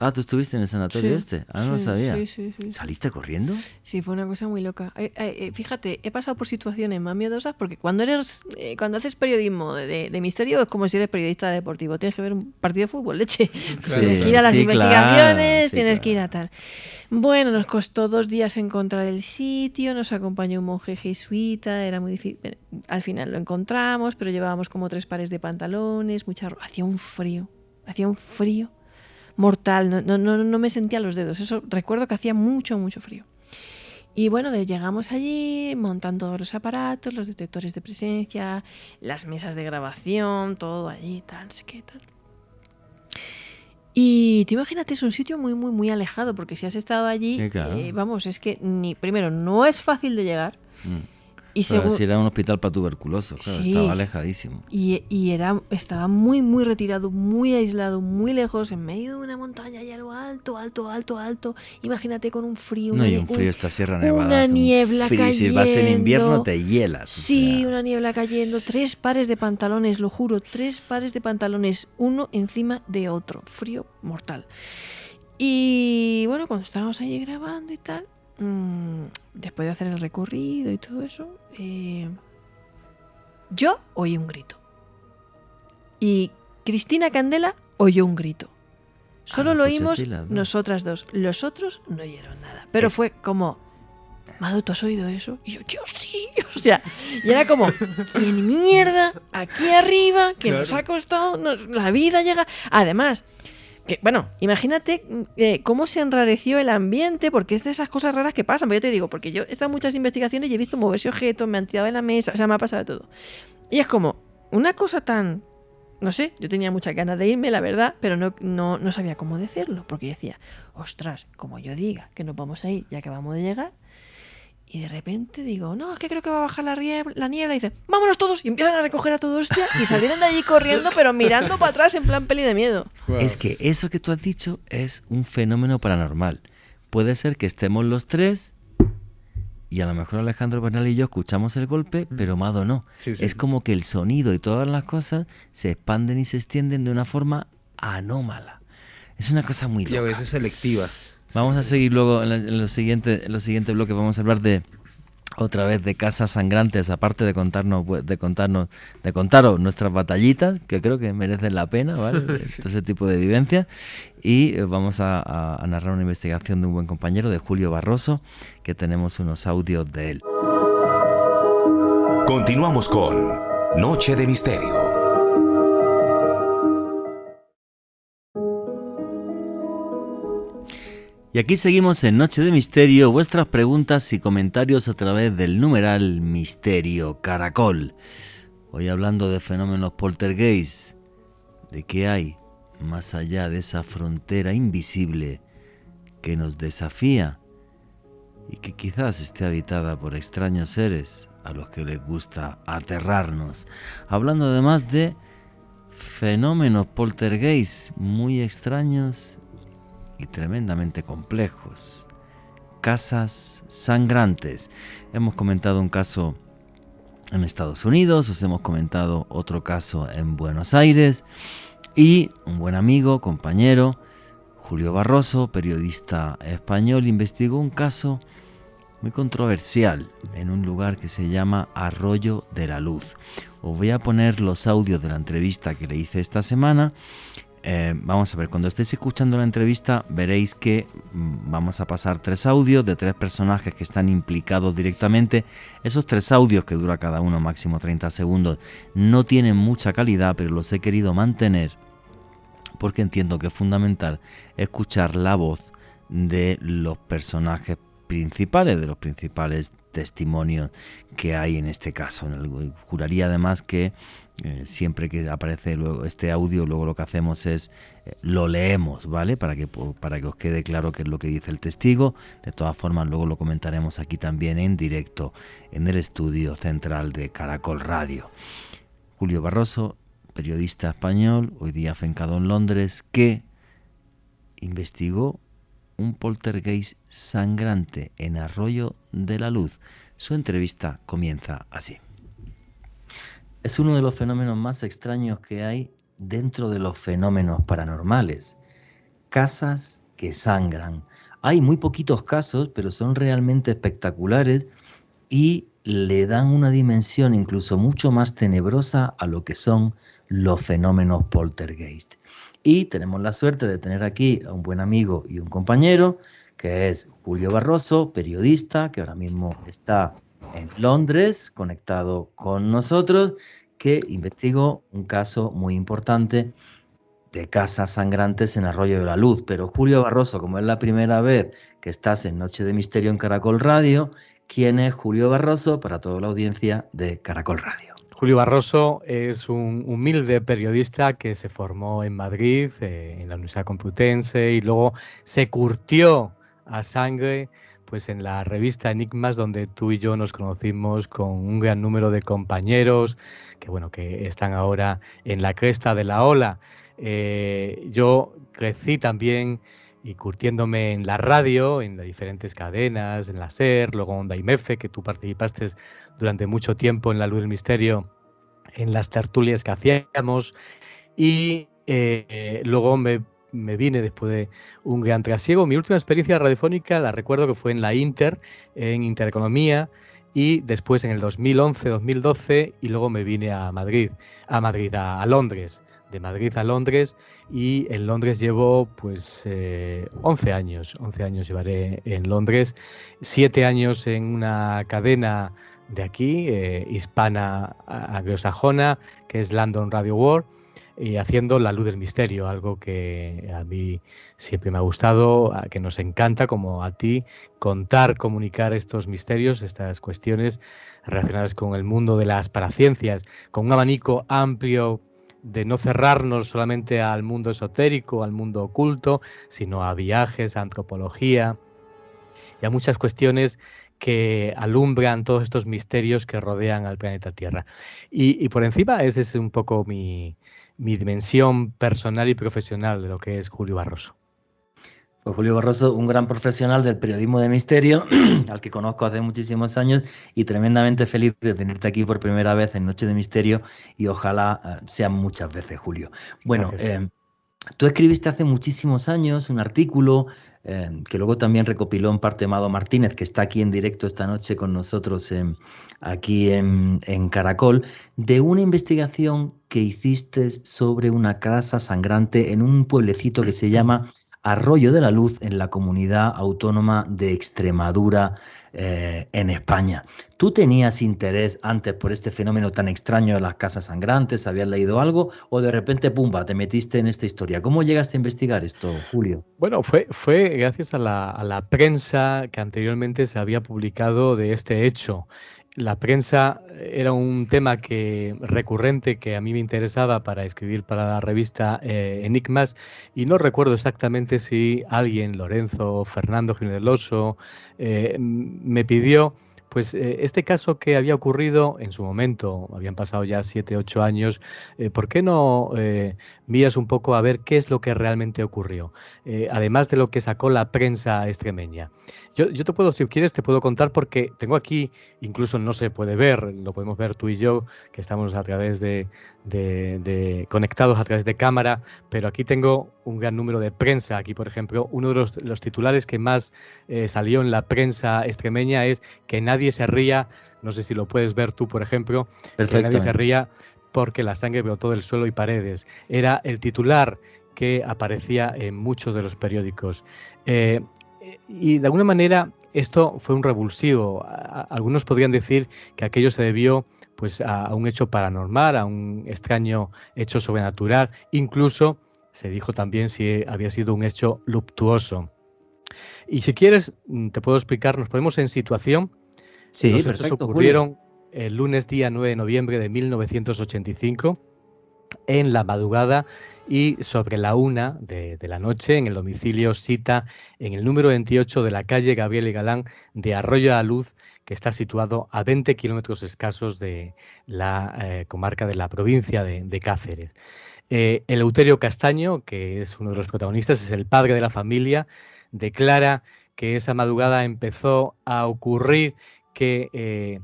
Ah, ¿tú estuviste en el sanatorio este? Ah, no lo sí, sabía. Sí. ¿Saliste corriendo? Sí, fue una cosa muy loca. Fíjate, he pasado por situaciones más miedosas porque cuando haces periodismo de misterio es como si eres periodista deportivo. Tienes que ver un partido de fútbol, leche. Claro. Tienes que ir a las Sí, investigaciones, claro, tienes sí, que ir a tal. Bueno, nos costó 2 días encontrar el sitio, nos acompañó un monje jesuita, era muy difícil. Al final lo encontramos, pero llevábamos como 3 pares de pantalones, hacía un frío mortal, no me sentía los dedos. Eso recuerdo que hacía mucho frío. Y bueno, llegamos allí, montan todos los aparatos, los detectores de presencia, las mesas de grabación, todo allí, tal, no sé qué, tal. Y tú imagínate, es un sitio muy alejado, porque si has estado allí, Sí, claro. vamos, es que primero no es fácil de llegar. Y Pero si era un hospital para tuberculosos, claro, Sí. estaba alejadísimo. Y estaba muy retirado, muy aislado, muy lejos, en medio de una montaña y a lo alto. Imagínate con un frío. No, y un frío, esta Sierra Nevada. Una hace un niebla frío, y si vas en invierno cayendo. te hielas. o Sí, sea. una niebla cayendo, 3 pares de pantalones, lo juro, 3 pares de pantalones, uno encima de otro, frío mortal. Y bueno, cuando estábamos ahí grabando y tal, después de hacer el recorrido y todo eso, yo oí un grito. Y Cristina Candela oyó un grito. Solo lo oímos nosotras dos. Los otros no oyeron nada. Pero fue como, Mado, ¿tú has oído eso? Y yo sí. O sea, y era como, ¿quién mierda? Aquí arriba, que nos ha costado, la vida llega. Además, que, bueno, imagínate cómo se enrareció el ambiente, porque es de esas cosas raras que pasan. Pero yo te digo, porque yo he estado en muchas investigaciones y he visto moverse objetos, me han tirado en la mesa, o sea, me ha pasado todo. Y es como, una cosa tan, no sé, yo tenía muchas ganas de irme, la verdad, pero no sabía cómo decirlo, porque decía, ostras, como yo diga que nos vamos a ir, ya que acabamos de llegar. Y de repente digo, no, es que creo que va a bajar la niebla. Y dicen, vámonos todos. Y empiezan a recoger a todo hostia. Y salieron de allí corriendo, pero mirando para atrás en plan peli de miedo. Wow. Es que eso que tú has dicho es un fenómeno paranormal. Puede ser que estemos los tres y a lo mejor Alejandro Bernal y yo escuchamos el golpe, pero Mado no. Sí. Es como que el sonido y todas las cosas se expanden y se extienden de una forma anómala. Es una cosa muy loca. Y a veces selectiva. Vamos a seguir luego en los siguientes bloques. Vamos a hablar de otra vez de casas sangrantes, aparte de contaros nuestras batallitas, que creo que merecen la pena, ¿vale? Todo ese tipo de vivencias. Y vamos a narrar una investigación de un buen compañero, de Julio Barroso, que tenemos unos audios de él. Continuamos con Noche de Misterio. Y aquí seguimos en Noche de Misterio, vuestras preguntas y comentarios a través del numeral Misterio Caracol. Hoy hablando de fenómenos poltergeist, de qué hay más allá de esa frontera invisible que nos desafía y que quizás esté habitada por extraños seres a los que les gusta aterrarnos. Hablando además de fenómenos poltergeist muy extraños y tremendamente complejos. Casas sangrantes. Hemos comentado un caso en Estados Unidos, os hemos comentado otro caso en Buenos Aires, y un buen amigo, compañero, Julio Barroso, periodista español, investigó un caso muy controversial en un lugar que se llama Arroyo de la Luz. Os voy a poner los audios de la entrevista que le hice esta semana. Vamos a ver, cuando estéis escuchando la entrevista veréis que vamos a pasar 3 audios de 3 personajes que están implicados directamente. Esos 3 audios, que dura cada uno máximo 30 segundos, no tienen mucha calidad, pero los he querido mantener porque entiendo que es fundamental escuchar la voz de los personajes principales, de los principales testimonios que hay en este caso. Juraría además que siempre que aparece luego este audio, luego lo que hacemos es lo leemos, ¿vale? Para que os quede claro qué es lo que dice el testigo. De todas formas, luego lo comentaremos aquí también en directo en el estudio central de Caracol Radio. Julio Barroso, periodista español, hoy día afincado en Londres, que investigó un poltergeist sangrante en Arroyo de la Luz. Su entrevista comienza así. Es uno de los fenómenos más extraños que hay dentro de los fenómenos paranormales. Casas que sangran. Hay muy poquitos casos, pero son realmente espectaculares y le dan una dimensión incluso mucho más tenebrosa a lo que son los fenómenos poltergeist. Y tenemos la suerte de tener aquí a un buen amigo y un compañero, que es Julio Barroso, periodista, que ahora mismo está en Londres, conectado con nosotros, que investigó un caso muy importante de casas sangrantes en Arroyo de la Luz. Pero Julio Barroso, como es la primera vez que estás en Noche de Misterio en Caracol Radio, ¿quién es Julio Barroso para toda la audiencia de Caracol Radio? Julio Barroso es un humilde periodista que se formó en Madrid, en la Universidad Complutense, y luego se curtió a sangre pues en la revista Enigmas, donde tú y yo nos conocimos con un gran número de compañeros que, bueno, que están ahora en la cresta de la ola. Yo crecí también y curtiéndome en la radio, en las diferentes cadenas, en la SER, luego Onda y Mefe, que tú participaste durante mucho tiempo en La Luz del Misterio, en las tertulias que hacíamos, y luego me vine después de un gran trasiego. Mi última experiencia radiofónica la recuerdo que fue en la Inter, en Intereconomía, y después en el 2011, 2012, y luego me vine a Londres. De Madrid a Londres, y en Londres llevo pues 11 años llevaré en Londres, 7 años en una cadena de aquí, hispana anglosajona, que es London Radio World, y haciendo La Luz del Misterio, algo que a mí siempre me ha gustado, que nos encanta, como a ti, comunicar estos misterios, estas cuestiones relacionadas con el mundo de las paraciencias, con un abanico amplio de no cerrarnos solamente al mundo esotérico, al mundo oculto, sino a viajes, a antropología y a muchas cuestiones que alumbran todos estos misterios que rodean al planeta Tierra. Y por encima, esa es un poco mi dimensión personal y profesional de lo que es Julio Barroso. Pues Julio Barroso, un gran profesional del periodismo de misterio, al que conozco hace muchísimos años, y tremendamente feliz de tenerte aquí por primera vez en Noche de Misterio, y ojalá sean muchas veces, Julio. Bueno, tú escribiste hace muchísimos años un artículo que luego también recopiló en parte Mado Martínez, que está aquí en directo esta noche con nosotros aquí en Caracol, de una investigación que hiciste sobre una casa sangrante en un pueblecito que se llama Arroyo de la Luz, en la comunidad autónoma de Extremadura, en España. ¿Tú tenías interés antes por este fenómeno tan extraño de las casas sangrantes? ¿Habías leído algo? ¿O de repente, pumba, te metiste en esta historia? ¿Cómo llegaste a investigar esto, Julio? Bueno, fue gracias a la prensa que anteriormente se había publicado de este hecho. La prensa era un tema recurrente que a mí me interesaba para escribir para la revista Enigmas, y no recuerdo exactamente si alguien, Lorenzo, Fernando Jiménez Loso, me pidió pues este caso que había ocurrido en su momento, habían pasado ya 7, 8 años, ¿por qué no miras un poco a ver qué es lo que realmente ocurrió? Además de lo que sacó la prensa extremeña. Yo te puedo, si quieres, te puedo contar, porque tengo aquí, incluso no se puede ver, lo podemos ver tú y yo, que estamos a través conectados a través de cámara, pero aquí tengo un gran número de prensa. Aquí, por ejemplo, uno de los titulares que más salió en la prensa extremeña es que nadie se ría, no sé si lo puedes ver tú, por ejemplo, que nadie se ría porque la sangre brotó del suelo y paredes. Era el titular que aparecía en muchos de los periódicos. Y de alguna manera esto fue un revulsivo. Algunos podrían decir que aquello se debió pues a un hecho paranormal, a un extraño hecho sobrenatural. Incluso se dijo también si había sido un hecho luctuoso. Y si quieres, te puedo explicar, nos ponemos en situación. Sí, los perfecto, hechos ocurrieron Julio. El lunes día 9 de noviembre de 1985, en la madrugada y sobre la 1 de la noche, en el domicilio Sita, en el número 28 de la calle Gabriel y Galán de Arroyo a la Luz, que está situado a 20 kilómetros escasos de la comarca de la provincia de Cáceres. Eleuterio Castaño, que es uno de los protagonistas, es el padre de la familia, declara que esa madrugada empezó a ocurrir que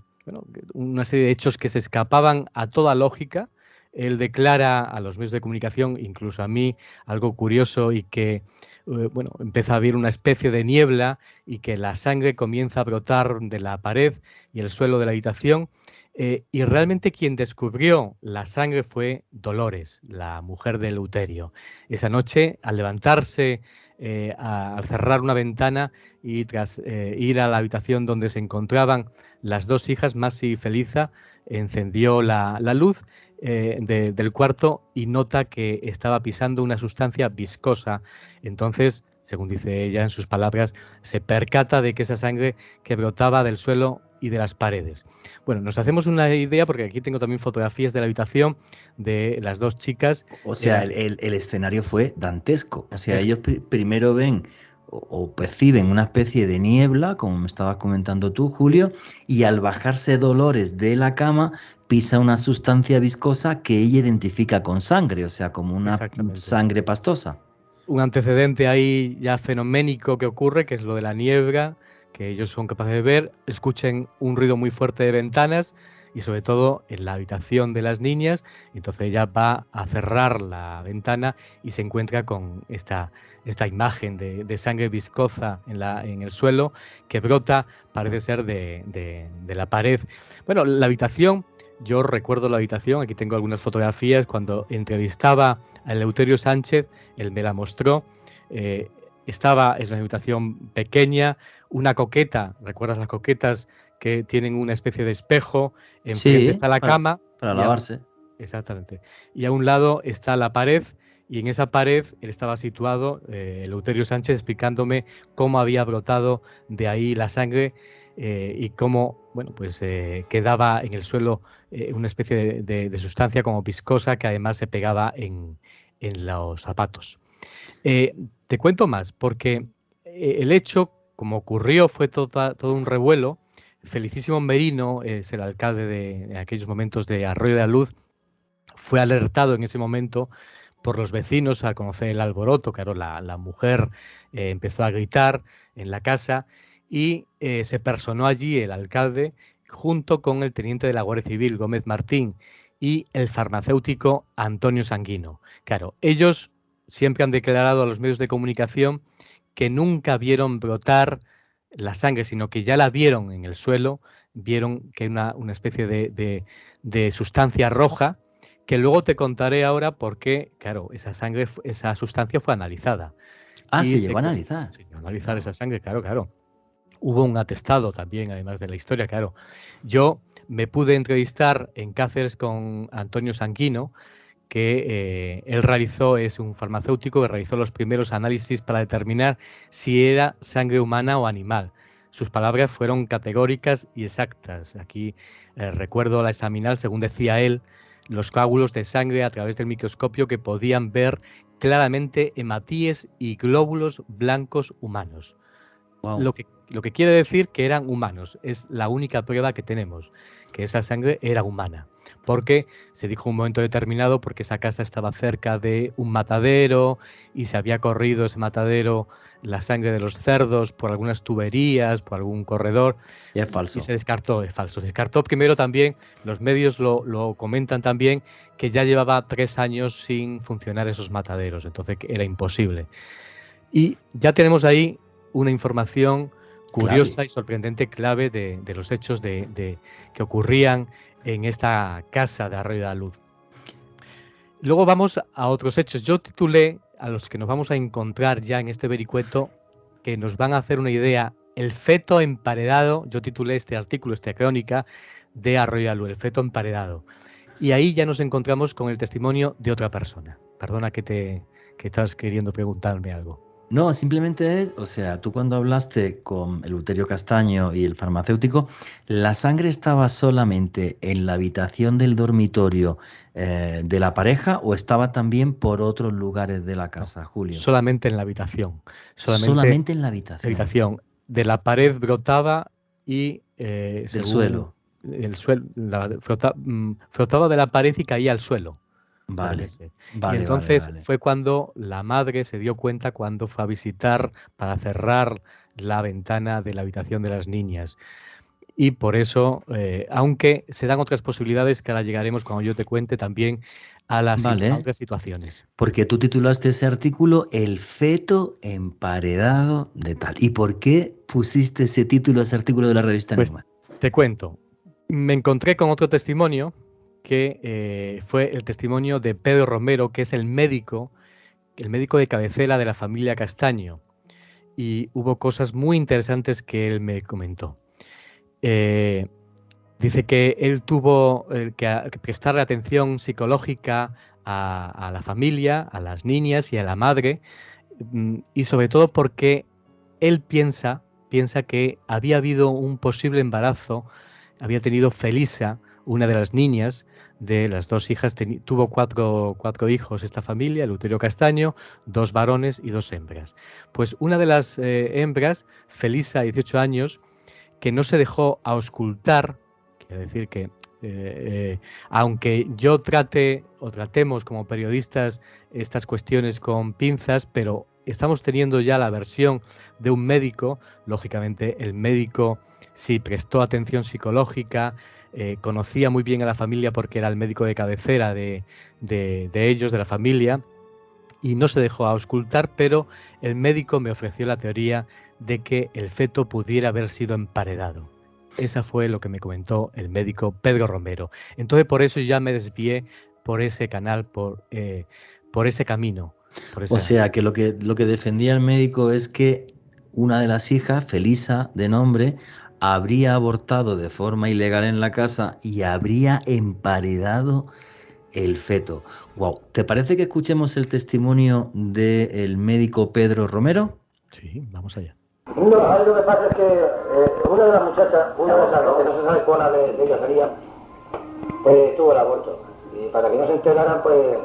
una serie de hechos que se escapaban a toda lógica. Él declara a los medios de comunicación, incluso a mí, algo curioso y que empieza a haber una especie de niebla y que la sangre comienza a brotar de la pared y el suelo de la habitación. Y realmente quien descubrió la sangre fue Dolores, la mujer de Eleuterio. Esa noche, al levantarse, al cerrar una ventana y tras ir a la habitación donde se encontraban las dos hijas, Masi y Felisa, encendió la luz del cuarto y nota que estaba pisando una sustancia viscosa. Entonces, según dice ella en sus palabras, se percata de que esa sangre que brotaba del suelo y de las paredes. Bueno, nos hacemos una idea, porque aquí tengo también fotografías de la habitación de las dos chicas. O sea, el escenario fue dantesco. O sea, ellos primero ven o perciben una especie de niebla, como me estabas comentando tú, Julio, y al bajarse Dolores de la cama, pisa una sustancia viscosa que ella identifica con sangre, o sea, como una sangre pastosa. Un antecedente ahí ya fenoménico que ocurre, que es lo de la niebla, que ellos son capaces de ver, escuchen un ruido muy fuerte de ventanas y sobre todo en la habitación de las niñas. Entonces ella va a cerrar la ventana y se encuentra con esta imagen de sangre viscosa en el suelo que brota, parece ser, de la pared. Bueno, la habitación, yo recuerdo la habitación, aquí tengo algunas fotografías, cuando entrevistaba a Eleuterio Sánchez, él me la mostró. Es una habitación pequeña, una coqueta, ¿recuerdas las coquetas que tienen una especie de espejo? Enfrente está la cama. Para lavarse. Exactamente. Y a un lado está la pared, y en esa pared él estaba situado, Eleuterio Sánchez, explicándome cómo había brotado de ahí la sangre y cómo quedaba en el suelo una especie de sustancia como viscosa que además se pegaba en los zapatos. Te cuento más, porque el hecho, como ocurrió, fue todo un revuelo. Felicísimo Merino, es el alcalde en aquellos momentos de Arroyo de la Luz, fue alertado en ese momento por los vecinos al conocer el alboroto. Claro, la mujer empezó a gritar en la casa y se personó allí el alcalde junto con el teniente de la Guardia Civil, Gómez Martín, y el farmacéutico Antonio Sanguino. Claro, ellos siempre han declarado a los medios de comunicación que nunca vieron brotar la sangre, sino que ya la vieron en el suelo, vieron que una especie de sustancia roja, que luego te contaré ahora porque, claro, esa sustancia fue analizada. Se llegó a analizar. Se llegó a analizar esa sangre, claro. Hubo un atestado también, además de la historia, claro. Yo me pude entrevistar en Cáceres con Antonio Sanguino, que es un farmacéutico que realizó los primeros análisis para determinar si era sangre humana o animal. Sus palabras fueron categóricas y exactas. Aquí recuerdo la examinar, según decía él, los coágulos de sangre a través del microscopio que podían ver claramente hematíes y glóbulos blancos humanos. Wow. Lo que quiere decir que eran humanos. Es la única prueba que tenemos, que esa sangre era humana. Porque se dijo en un momento determinado, porque esa casa estaba cerca de un matadero y se había corrido ese matadero la sangre de los cerdos por algunas tuberías, por algún corredor. Y es falso. Y se descartó, es falso. Se descartó primero también, los medios lo comentan también, que ya llevaba 3 años sin funcionar esos mataderos, entonces era imposible. Y ya tenemos ahí una información curiosa y sorprendente, clave de los hechos que ocurrían en esta casa de Arroyo de la Luz. Luego vamos a otros hechos. Yo titulé, a los que nos vamos a encontrar ya en este vericueto, que nos van a hacer una idea, el feto emparedado. Yo titulé este artículo, esta crónica de Arroyo de la Luz, el feto emparedado. Y ahí ya nos encontramos con el testimonio de otra persona. Perdona que estás queriendo preguntarme algo. No, simplemente es, o sea, tú cuando hablaste con Eleuterio Castaño y el farmacéutico, ¿la sangre estaba solamente en la habitación del dormitorio de la pareja o estaba también por otros lugares de la casa, Julio? Solamente en la habitación. Solamente en la habitación. De la pared brotaba y Del según suelo. el suelo, frotaba de la pared y caía al suelo. Parece Vale, ser. Y vale, vale, entonces vale. fue cuando la madre se dio cuenta cuando fue a visitar para cerrar la ventana de la habitación de las niñas. Y por eso, aunque se dan otras posibilidades que ahora llegaremos cuando yo te cuente también a Vale, otras situaciones. porque tú titulaste ese artículo El feto emparedado de tal. ¿Y por qué pusiste ese título a ese artículo de la revista Pues Enigma? te cuento, me encontré con otro testimonio que fue el testimonio de Pedro Romero, que es el médico de cabecera de la familia Castaño. Y hubo cosas muy interesantes que él me comentó. Eh, Dice que él tuvo que prestarle atención psicológica a la familia, a las niñas y a la madre, y sobre todo porque él piensa que había habido un posible embarazo, había tenido Felisa, una de las niñas, de las dos hijas, tuvo cuatro hijos esta familia, Eleuterio Castaño, 2 varones y 2 hembras. Pues una de las hembras, Felisa, 18 años, que no se dejó auscultar, quiere decir que aunque yo trate o tratemos como periodistas estas cuestiones con pinzas, pero estamos teniendo ya la versión de un médico, lógicamente el médico sí prestó atención psicológica, conocía muy bien a la familia porque era el médico de cabecera de ellos, de la familia, y no se dejó auscultar, pero el médico me ofreció la teoría de que el feto pudiera haber sido emparedado. Esa fue lo que me comentó el médico Pedro Romero. Entonces por eso ya me desvié por ese canal, por ese camino. O sea, que lo que defendía el médico es que una de las hijas, Felisa, de nombre, habría abortado de forma ilegal en la casa y habría emparedado el feto. Wow. ¿Te parece que escuchemos el testimonio del médico Pedro Romero? Sí, vamos allá. No, ahí lo que pasa es que una de las muchachas, una de esas, que no se sabe cuál de ellas sería, pues tuvo el aborto. Y para que no se enteraran, pues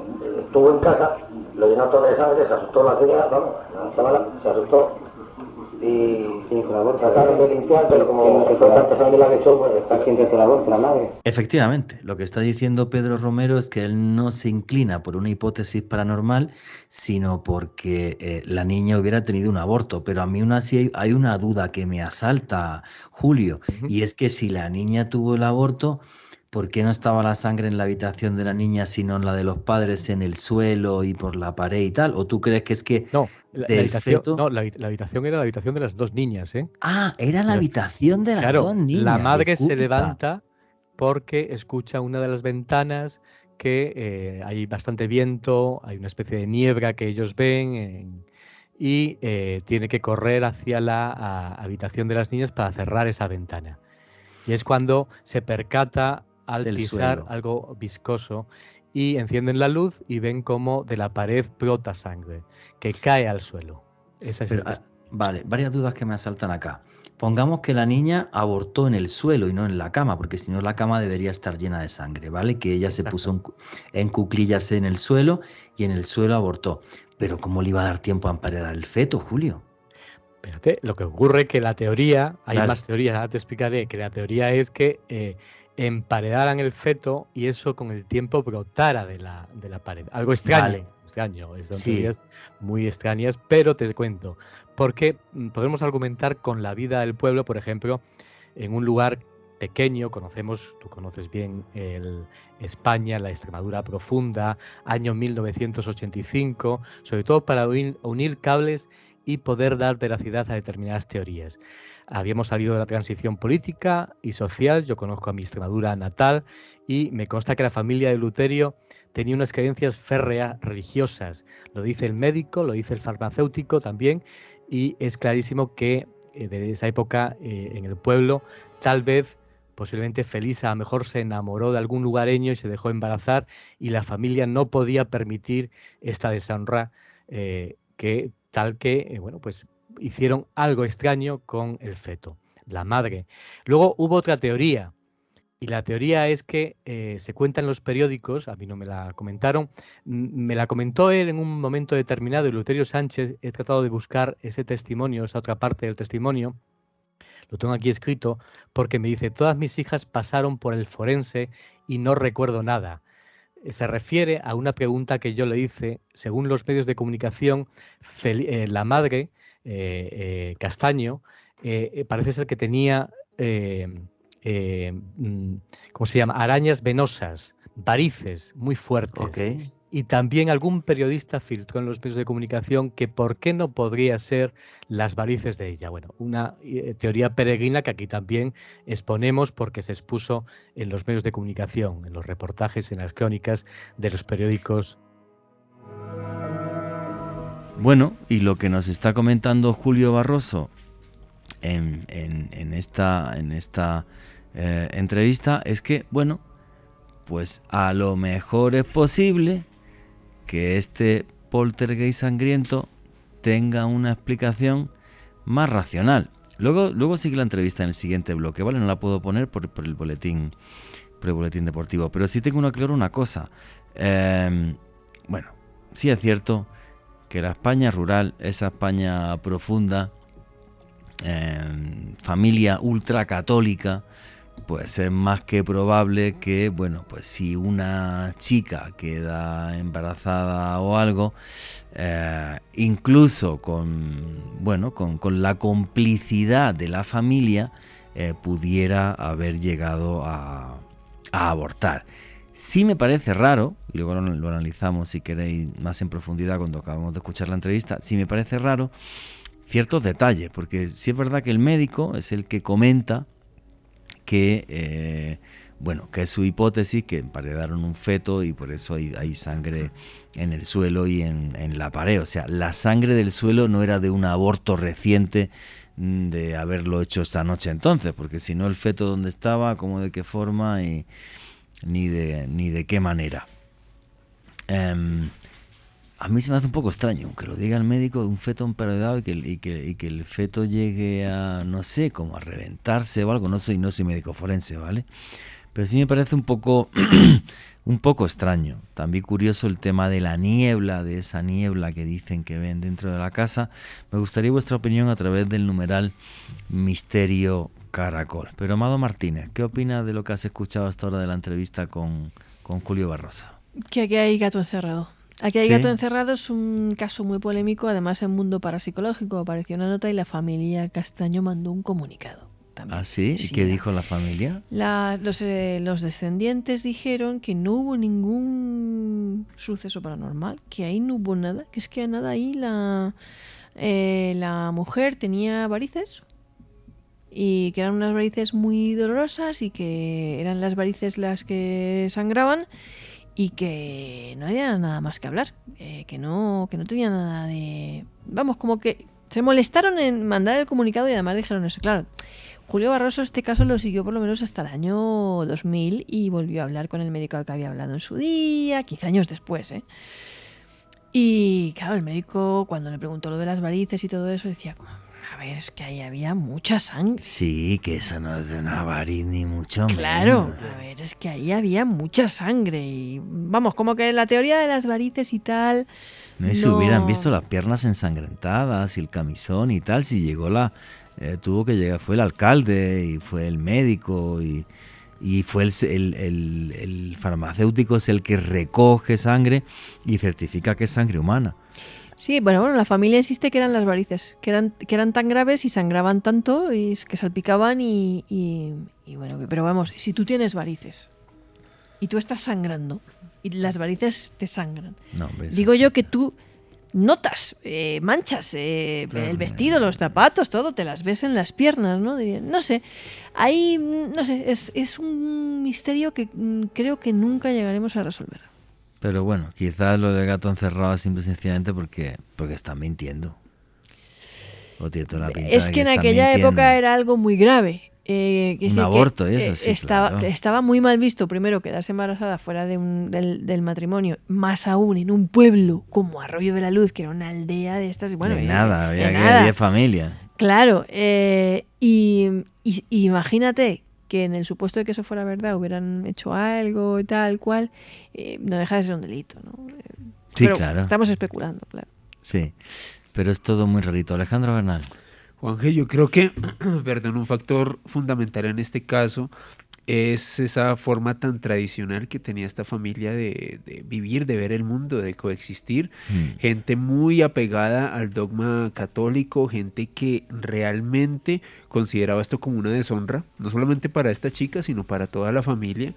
estuvo en casa, lo llenó todo de sangre, se asustó la tía, vamos, la chavala se asustó. Y trataron de limpiar, pero como que fue tanta sangre la que echó, pues está consciente del aborto, la madre. Efectivamente, lo que está diciendo Pedro Romero es que él no se inclina por una hipótesis paranormal, sino porque la niña hubiera tenido un aborto. Pero a mí aún así hay una duda que me asalta, Julio, y es que si la niña tuvo el aborto, ¿por qué no estaba la sangre en la habitación de la niña, sino en la de los padres, en el suelo y por la pared y tal? ¿O tú crees que es que No, la del habitación, feto... no, la habitación era la habitación de las 2 niñas, ¿eh? Ah, era la Era- habitación de las Claro, dos la niñas, madre se disculpa. levanta porque escucha una de las ventanas que hay bastante viento, hay una especie de niebla que ellos ven y tiene que correr hacia la habitación de las niñas para cerrar esa ventana. Y es cuando se percata al Del pisar suelo. algo viscoso y encienden la luz y ven como de la pared brota sangre que cae al suelo. Ese es Pero, el testimonio. vale, varias dudas que me asaltan acá. Pongamos que la niña abortó en el suelo y no en la cama, porque si no la cama debería estar llena de sangre, ¿vale? Que ella se puso Exactamente. en cuclillas en el suelo y en el suelo abortó. Pero ¿cómo le iba a dar tiempo a emparedar el feto, Julio? Espérate, lo que ocurre es que la teoría, hay Dale. más teorías, ahora te explicaré, que la teoría es que emparedaran el feto y eso con el tiempo brotara de la pared. Algo Vale, extraño, son sí. teorías muy extrañas, pero te cuento, porque podemos argumentar con la vida del pueblo, por ejemplo, en un lugar pequeño, tú conoces bien España, la Extremadura profunda, año 1985, sobre todo para unir cables y poder dar veracidad a determinadas teorías. Habíamos salido de la transición política y social, yo conozco a mi Extremadura natal y me consta que la familia de Luterio tenía unas creencias férreas religiosas. Lo dice el médico, lo dice el farmacéutico también y es clarísimo que de esa época en el pueblo tal vez posiblemente Felisa a lo mejor se enamoró de algún lugareño y se dejó embarazar y la familia no podía permitir esta deshonra bueno, pues hicieron algo extraño con el feto, la madre. Luego hubo otra teoría, y la teoría es que se cuenta en los periódicos, a mí no me la comentaron, me la comentó él en un momento determinado, Eleuterio Sánchez, he tratado de buscar ese testimonio, esa otra parte del testimonio, Lo tengo aquí escrito porque me dice, todas mis hijas pasaron por el forense y no recuerdo nada. Se refiere a una pregunta que yo le hice. Según los medios de comunicación, la madre, Castaño, parece ser que tenía, ¿cómo se llama? Arañas venosas, varices muy fuertes. Ok. Y también algún periodista filtró en los medios de comunicación que por qué no podría ser las varices de ella. Bueno, una teoría peregrina que aquí también exponemos porque se expuso en los medios de comunicación, en los reportajes, en las crónicas de los periódicos. Bueno, y lo que nos está comentando Julio Barroso en esta entrevista es que, bueno, pues a lo mejor es posible que este poltergeist sangriento tenga una explicación más racional. Luego sigue la entrevista en el siguiente bloque, ¿vale? No la puedo poner por el boletín deportivo, pero sí tengo claro una cosa. Bueno, sí es cierto que la España rural, esa España profunda, familia ultracatólica, pues es más que probable que, bueno, pues si una chica queda embarazada o algo, incluso con la complicidad de la familia, pudiera haber llegado a abortar. Sí me parece raro, y luego lo analizamos si queréis más en profundidad cuando acabamos de escuchar la entrevista, sí me parece raro ciertos detalles, porque sí es verdad que el médico es el que comenta que que es su hipótesis, que emparedaron un feto y por eso hay sangre en el suelo y en la pared. O sea, la sangre del suelo no era de un aborto reciente de haberlo hecho esa noche entonces, porque si no el feto dónde estaba, cómo, de qué forma y ni de qué manera. A mí se me hace un poco extraño que lo diga el médico, un feto emparedado y que el feto llegue a, no sé, como a reventarse o algo. No soy médico forense, ¿vale? Pero sí me parece un poco extraño. También curioso el tema de la niebla, de esa niebla que dicen que ven dentro de la casa. Me gustaría vuestra opinión a través del numeral Misterio Caracol. Pero Amado Martínez, ¿qué opinas de lo que has escuchado hasta ahora de la entrevista con Julio Barroso? Que aquí hay gato encerrado. Aquí hay gato encerrado, es un caso muy polémico. Además, en Mundo Parapsicológico apareció una nota y la familia Castaño mandó un comunicado también. ¿Ah, sí? ¿Y qué dijo la familia? Los descendientes dijeron que no hubo ningún suceso paranormal, que ahí no hubo nada, que es que nada ahí la mujer tenía varices y que eran unas varices muy dolorosas y que eran las varices las que sangraban. Y que no había nada más que hablar, que no tenía nada de... Vamos, como que se molestaron en mandar el comunicado y además dijeron eso. Claro, Julio Barroso este caso lo siguió por lo menos hasta el año 2000 y volvió a hablar con el médico al que había hablado en su día, 15 años después, ¿eh? Y claro, el médico cuando le preguntó lo de las varices y todo eso decía... A ver, es que ahí había mucha sangre. Sí, que eso no es de una variz ni mucho menos. Claro, a ver, es que ahí había mucha sangre. Y vamos, como que la teoría de las varices y tal... No, y si hubieran visto las piernas ensangrentadas y el camisón y tal, si llegó tuvo que llegar, fue el alcalde y fue el médico y fue el farmacéutico es el que recoge sangre y certifica que es sangre humana. Sí, bueno, la familia insiste que eran las varices, que eran tan graves y sangraban tanto y que salpicaban y bueno, pero vamos, si tú tienes varices y tú estás sangrando y las varices te sangran, no, hombre, digo yo que tú notas manchas, el vestido, los zapatos, todo, te las ves en las piernas, ¿no? No sé, ahí, no sé, es un misterio que creo que nunca llegaremos a resolver. Pero bueno, quizás lo de gato encerrado es simple y sencillamente porque están mintiendo. O tiene toda la pinta es que en aquella época era algo muy grave. Un aborto y eso, sí, estaba muy mal visto, primero, quedarse embarazada fuera del matrimonio, más aún en un pueblo como Arroyo de la Luz, que era una aldea de estas. Bueno, de nada, había 10 familias. Claro, y imagínate que en el supuesto de que eso fuera verdad hubieran hecho algo y tal cual, no deja de ser un delito, ¿no? Sí, pero claro. Estamos especulando, claro. Sí, pero es todo muy rarito. Alejandro Bernal. Juanje, yo creo que, perdón, un factor fundamental en este caso es esa forma tan tradicional que tenía esta familia de vivir, de ver el mundo, de coexistir. Gente muy apegada al dogma católico, gente que realmente consideraba esto como una deshonra, no solamente para esta chica, sino para toda la familia.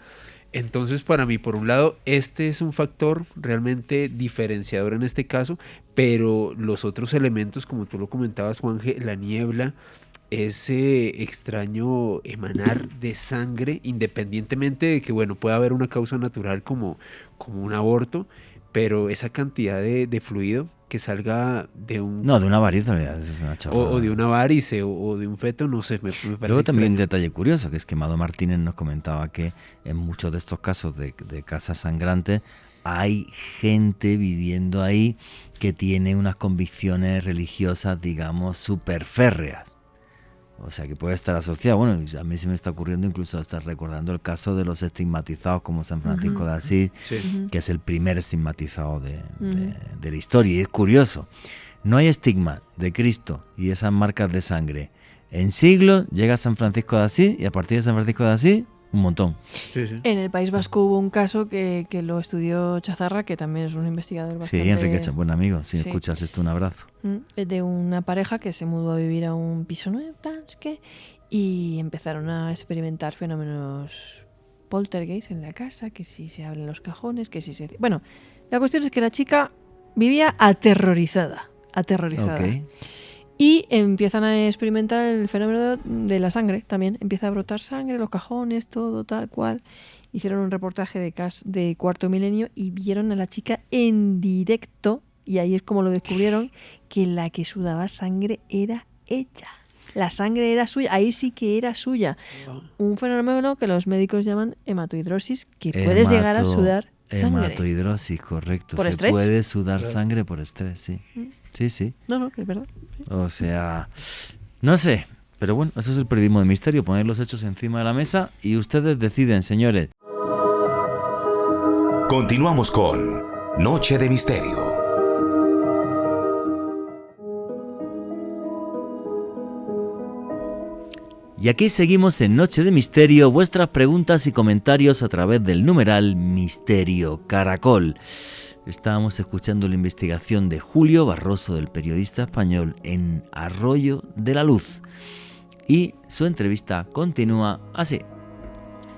Entonces, para mí, por un lado, este es un factor realmente diferenciador en este caso, pero los otros elementos, como tú lo comentabas, Juanje, la niebla, ese extraño emanar de sangre, independientemente de que, bueno, pueda haber una causa natural como un aborto, pero esa cantidad de fluido que salga de un... No, de una variz, es una chorrada. O de una varice o de un feto, no sé, me parece Luego también un extraño. detalle curioso, que es que Mado Martínez nos comentaba que en muchos de estos casos de casas sangrantes hay gente viviendo ahí que tiene unas convicciones religiosas, digamos, súper férreas. O sea, que puede estar asociado. Bueno, a mí se me está ocurriendo incluso estar recordando el caso de los estigmatizados como San Francisco de Asís, Sí. que es el primer estigmatizado de la historia. Y es curioso, no hay estigma de Cristo y esas marcas de sangre. En siglos llega San Francisco de Asís y a partir de San Francisco de Asís, un montón. Sí, sí. En el País Vasco hubo un caso que lo estudió Chazarra, que también es un investigador Sí, bastante... Enrique, buen amigo. Si Sí. escuchas esto, un abrazo. De una pareja que se mudó a vivir a un piso nuevo, tal, no sé qué, y empezaron a experimentar fenómenos poltergeist en la casa, que si se abren los cajones, que si se... Bueno, la cuestión es que la chica vivía aterrorizada. Ok. Y empiezan a experimentar el fenómeno de la sangre también. Empieza a brotar sangre, los cajones, todo tal cual. Hicieron un reportaje de Cuarto Milenio y vieron a la chica en directo, y ahí es como lo descubrieron, que la que sudaba sangre era ella. La sangre era suya, ahí sí que era suya. Un fenómeno que los médicos llaman hematohidrosis, que puedes llegar a sudar sangre. Hematohidrosis, correcto. ¿Por Se estrés? puede sudar Claro. sangre por estrés, sí. Sí, sí. No, que es verdad. O sea, no sé. Pero bueno, eso es el periodismo de misterio, poner los hechos encima de la mesa y ustedes deciden, señores. Continuamos con Noche de Misterio. Y aquí seguimos en Noche de Misterio, vuestras preguntas y comentarios a través del numeral Misterio Caracol. Estábamos escuchando la investigación de Julio Barroso, del periodista español, en Arroyo de la Luz. Y su entrevista continúa así.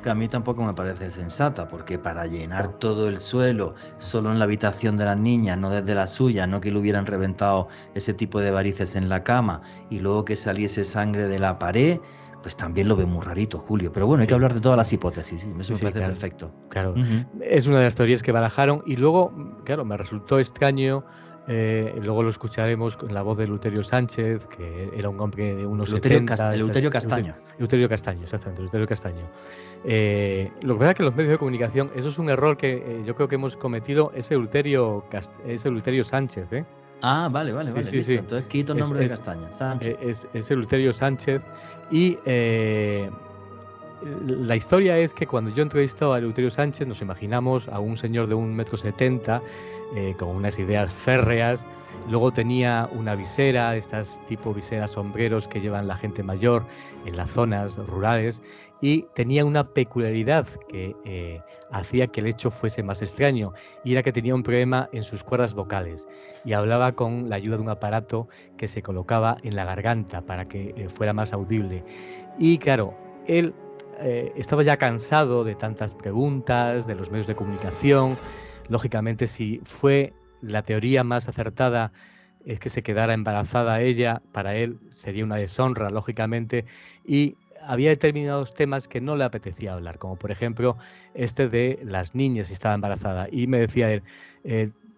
Que a mí tampoco me parece sensata, porque para llenar todo el suelo solo en la habitación de las niñas, no desde la suya, no que le hubieran reventado ese tipo de varices en la cama y luego que saliese sangre de la pared, pues también lo veo muy rarito, Julio. Pero bueno, hay que hablar de todas las hipótesis, sí, eso me parece claro, perfecto. Claro, Ujú. es una de las teorías que barajaron y luego, claro, me resultó extraño. Luego lo escucharemos con la voz de Eleuterio Sánchez, que era un hombre de unos Eleuterio 70. Eleuterio Castaño. Eleuterio Castaño, exactamente, Eleuterio Castaño. Lo que pasa es que los medios de comunicación, eso es un error que yo creo que hemos cometido, es Eleuterio Sánchez, ¿eh? Ah, vale, Sí, listo. sí, sí. Entonces quito el Es- nombre es- de Castaño. Sánchez. Es Eleuterio Sánchez y la historia es que cuando yo entrevisto a Eleuterio Sánchez nos imaginamos a un señor de 1,70 m con unas ideas férreas. Luego tenía una visera, estas tipo viseras sombreros que llevan la gente mayor en las zonas rurales, y tenía una peculiaridad que hacía que el hecho fuese más extraño, y era que tenía un problema en sus cuerdas vocales y hablaba con la ayuda de un aparato que se colocaba en la garganta para que fuera más audible. Y claro, él estaba ya cansado de tantas preguntas, de los medios de comunicación. Lógicamente, si fue la teoría más acertada es que se quedara embarazada ella, para él sería una deshonra, lógicamente, y había determinados temas que no le apetecía hablar, como por ejemplo este de las niñas si estaba embarazada. Y me decía él,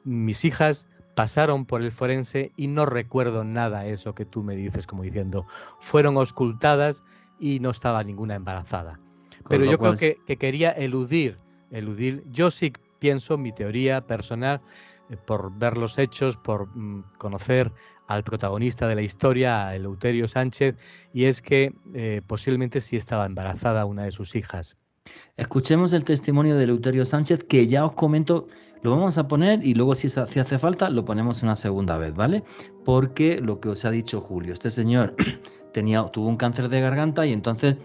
mis hijas pasaron por el forense y no recuerdo nada de eso que tú me dices, como diciendo, fueron auscultadas y no estaba ninguna embarazada. Pero yo creo que quería eludir. Yo sí pienso, mi teoría personal, por ver los hechos, por conocer al protagonista de la historia, a Eleuterio Sánchez, y es que posiblemente sí estaba embarazada una de sus hijas. Escuchemos el testimonio de Eleuterio Sánchez, que ya os comento, Lo vamos a poner y luego si hace falta lo ponemos una segunda vez, ¿vale? Porque lo que os ha dicho Julio, este señor tuvo un cáncer de garganta y entonces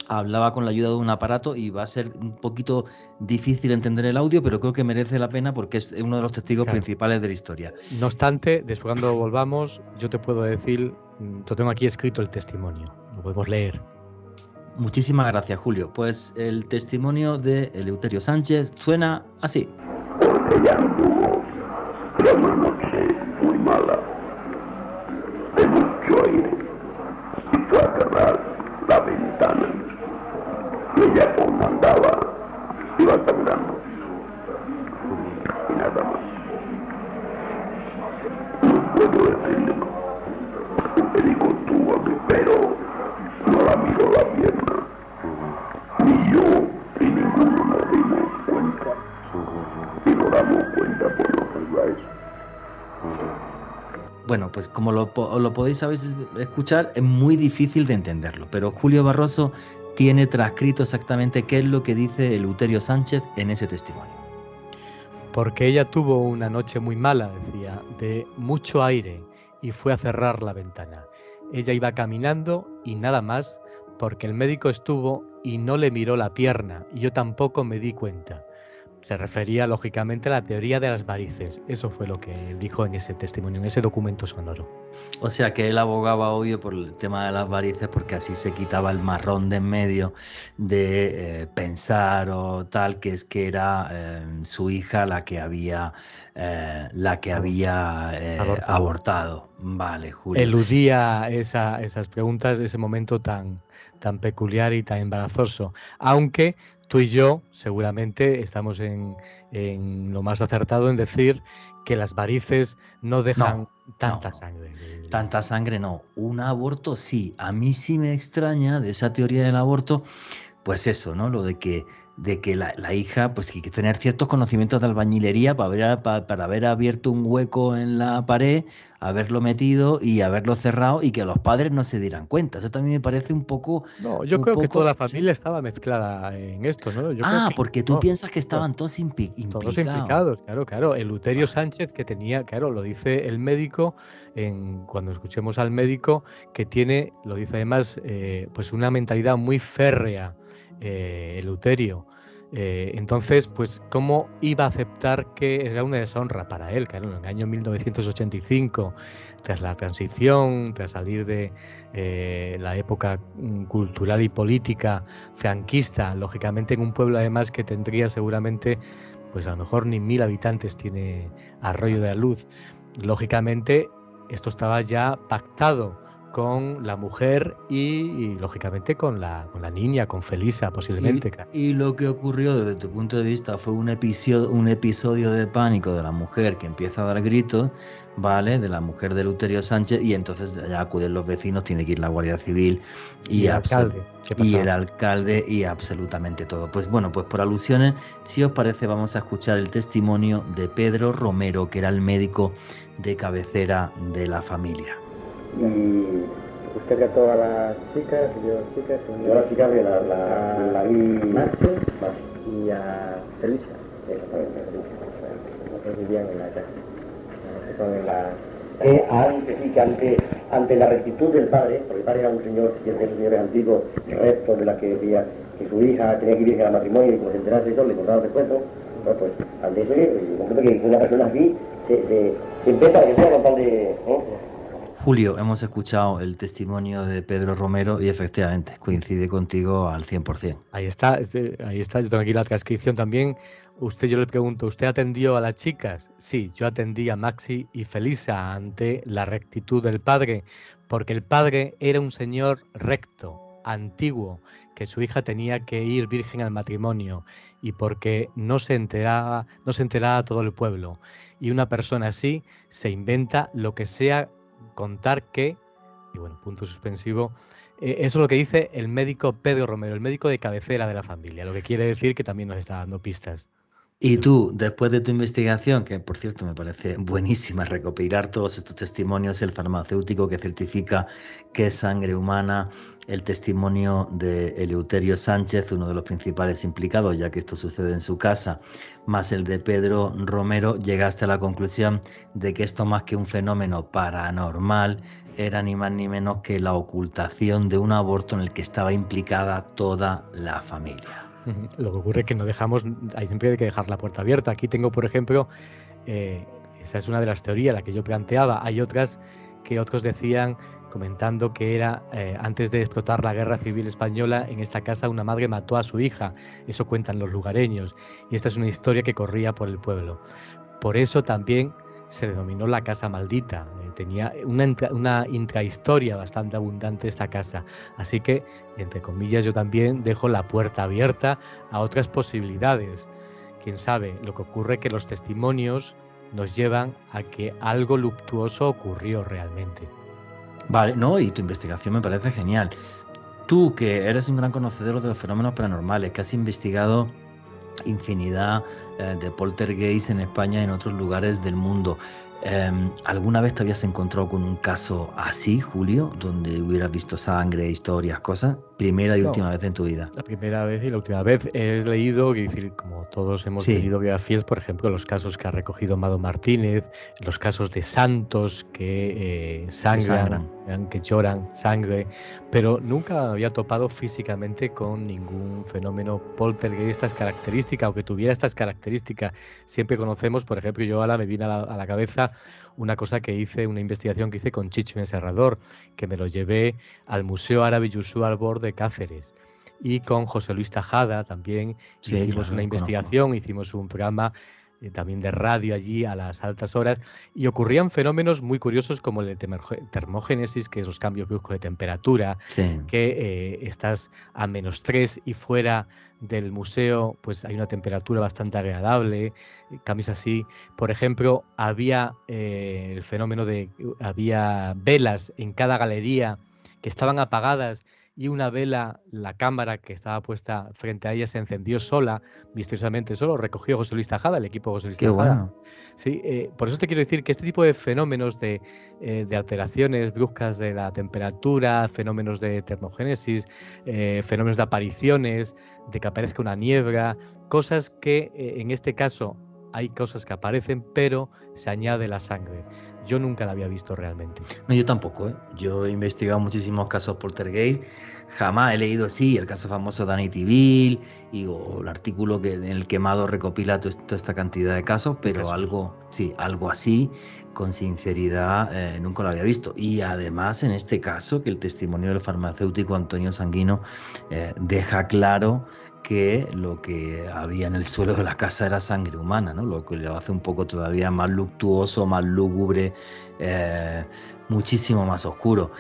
hablaba con la ayuda de un aparato y va a ser un poquito difícil entender el audio, pero creo que merece la pena porque es uno de los testigos principales de la historia. No obstante, después cuando volvamos, yo te puedo decir, yo tengo aquí escrito el testimonio, lo podemos leer. Muchísimas gracias, Julio. Pues el testimonio de Eleuterio Sánchez suena así. Porque ella anduvo, era una noche muy mala, de mucho aire, y fue a cerrar la ventana. Y ella como andaba, iba sangrando. Y nada más. No puedo decirle más. El médico estuvo aquí, pero no la miró la pierna. Ni yo, ni ninguno nos dimos cuenta. Y nos damos cuenta por lo que iba eso. Bueno, pues como lo podéis a veces escuchar, es muy difícil de entenderlo, pero Julio Barroso tiene transcrito exactamente qué es lo que dice Eleuterio Sánchez en ese testimonio. Porque ella tuvo una noche muy mala, decía, de mucho aire, y fue a cerrar la ventana. Ella iba caminando y nada más, porque el médico estuvo y no le miró la pierna, y yo tampoco me di cuenta. Se refería, lógicamente, a la teoría de las varices. Eso fue lo que él dijo en ese testimonio, en ese documento sonoro. O sea que él abogaba, obvio, por el tema de las varices, porque así se quitaba el marrón de en medio de pensar o tal, que es que era su hija la que había abortado. Vale, Julio. Eludía esas preguntas, ese momento tan peculiar y tan embarazoso. Aunque tú y yo seguramente estamos en lo más acertado en decir que las varices no dejan tanta sangre. Tanta sangre no. Un aborto sí. A mí sí me extraña de esa teoría del aborto, pues eso, ¿no? Lo de que la hija, pues hay que tener ciertos conocimientos de albañilería para haber abierto un hueco en la pared, haberlo metido y haberlo cerrado y que los padres no se dieran cuenta. Eso también me parece un poco... No, yo creo que toda la familia estaba mezclada en esto, ¿no? Yo creo que, porque tú piensas que estaban todos implicados. Todos implicados, claro. Eleuterio Sánchez, que tenía, claro, lo dice el médico, cuando escuchemos al médico, que tiene, lo dice además, pues una mentalidad muy férrea, Eleuterio. Entonces, pues, ¿cómo iba a aceptar que era una deshonra para él? Claro, en el año 1985, tras la transición, tras salir de la época cultural y política franquista, lógicamente en un pueblo además que tendría seguramente, pues a lo mejor ni 1000 habitantes tiene Arroyo de la Luz. Lógicamente, esto estaba ya pactado con la mujer y lógicamente con la niña, con Felisa posiblemente. Y lo que ocurrió desde tu punto de vista fue un episodio de pánico de la mujer que empieza a dar gritos, ¿vale? De la mujer de Eleuterio Sánchez, y entonces ya acuden los vecinos, tiene que ir la Guardia Civil y el alcalde y absolutamente todo. Pues bueno, pues por alusiones, si os parece, vamos a escuchar el testimonio de Pedro Romero, que era el médico de cabecera de la familia. Y usted trató a las chicas, yo a las chicas de la Marce y a Felisa. Exactamente, Felisa. Que vivían en la casa. Ante la rectitud del padre, porque el padre era un señor, si esos señores antiguos, rectos, de la que decía que su hija tenía que irse al matrimonio y por enterarse y todo, le contaron el cuento, pues ante eso, yo creo que una persona así se empieza a decir con tal de... Julio, hemos escuchado el testimonio de Pedro Romero y efectivamente coincide contigo al 100%. Ahí está, yo tengo aquí la transcripción también. Yo le pregunto, ¿usted atendió a las chicas? Sí, yo atendí a Maxi y Felisa ante la rectitud del padre, porque el padre era un señor recto, antiguo, que su hija tenía que ir virgen al matrimonio y porque no se enteraba todo el pueblo. Y una persona así se inventa lo que sea, contar que, y bueno, punto suspensivo, eso es lo que dice el médico Pedro Romero, el médico de cabecera de la familia, lo que quiere decir que también nos está dando pistas. Y tú, después de tu investigación, que por cierto me parece buenísima, recopilar todos estos testimonios, el farmacéutico que certifica que es sangre humana, el testimonio de Eleuterio Sánchez, uno de los principales implicados, ya que esto sucede en su casa, más el de Pedro Romero, llegaste a la conclusión de que esto, más que un fenómeno paranormal, era ni más ni menos que la ocultación de un aborto en el que estaba implicada toda la familia. Lo que ocurre es que no dejamos, hay siempre hay que dejar la puerta abierta. Aquí tengo, por ejemplo, esa es una de las teorías, la que yo planteaba. Hay otras que otros decían, comentando que era antes de explotar la Guerra Civil Española, en esta casa una madre mató a su hija. Eso cuentan los lugareños. Y esta es una historia que corría por el pueblo. Por eso también se denominó la casa maldita. Tenía una intrahistoria bastante abundante esta casa. Así que, entre comillas, yo también dejo la puerta abierta a otras posibilidades. Quién sabe, lo que ocurre es que los testimonios nos llevan a que algo luctuoso ocurrió realmente. Vale, no, y tu investigación me parece genial. Tú, que eres un gran conocedor de los fenómenos paranormales, que has investigado infinidad de poltergeist en España y en otros lugares del mundo, ¿alguna vez te habías encontrado con un caso así, Julio, donde hubieras visto sangre, historias, cosas? Primera y última vez en tu vida. La primera vez y la última vez. He leído, es decir, como todos hemos tenido biografías, por ejemplo, los casos que ha recogido Mado Martínez, los casos de santos que sangran, que lloran sangre, pero nunca había topado físicamente con ningún fenómeno poltergeist de estas características, o que tuviera estas características. Siempre conocemos, por ejemplo, yo ahora me viene a la cabeza una cosa que hice, una investigación que hice con Chicho en Serrador, que me lo llevé al Museo Árabe Yusuf Albor de Cáceres, y con José Luis Tajada también hicimos una investigación, hicimos un programa también de radio allí a las altas horas, y ocurrían fenómenos muy curiosos como el de termogénesis, que es los cambios bruscos de temperatura, que estás a -3 y fuera del museo pues hay una temperatura bastante agradable, cambios así. Por ejemplo, había el fenómeno de había velas en cada galería que estaban apagadas, y una vela, la cámara que estaba puesta frente a ella, se encendió sola, misteriosamente solo, recogió José Luis Tajada, el equipo de José Luis Tajada. Bueno. Sí, por eso te quiero decir que este tipo de fenómenos de alteraciones bruscas de la temperatura, fenómenos de termogénesis, fenómenos de apariciones, de que aparezca una niebla, cosas que en este caso hay cosas que aparecen, pero se añade la sangre. Yo nunca la había visto realmente. No, yo tampoco, ¿eh? Yo he investigado muchísimos casos poltergeist, jamás he leído, sí, el caso famoso de Amityville o el artículo en el que Mado recopila toda esta cantidad de casos, pero algo así, con sinceridad, nunca lo había visto. Y además, en este caso, que el testimonio del farmacéutico Antonio Sanguino deja claro que lo que había en el suelo de la casa era sangre humana, ¿no? Lo que lo hace un poco todavía más luctuoso, más lúgubre, muchísimo más oscuro.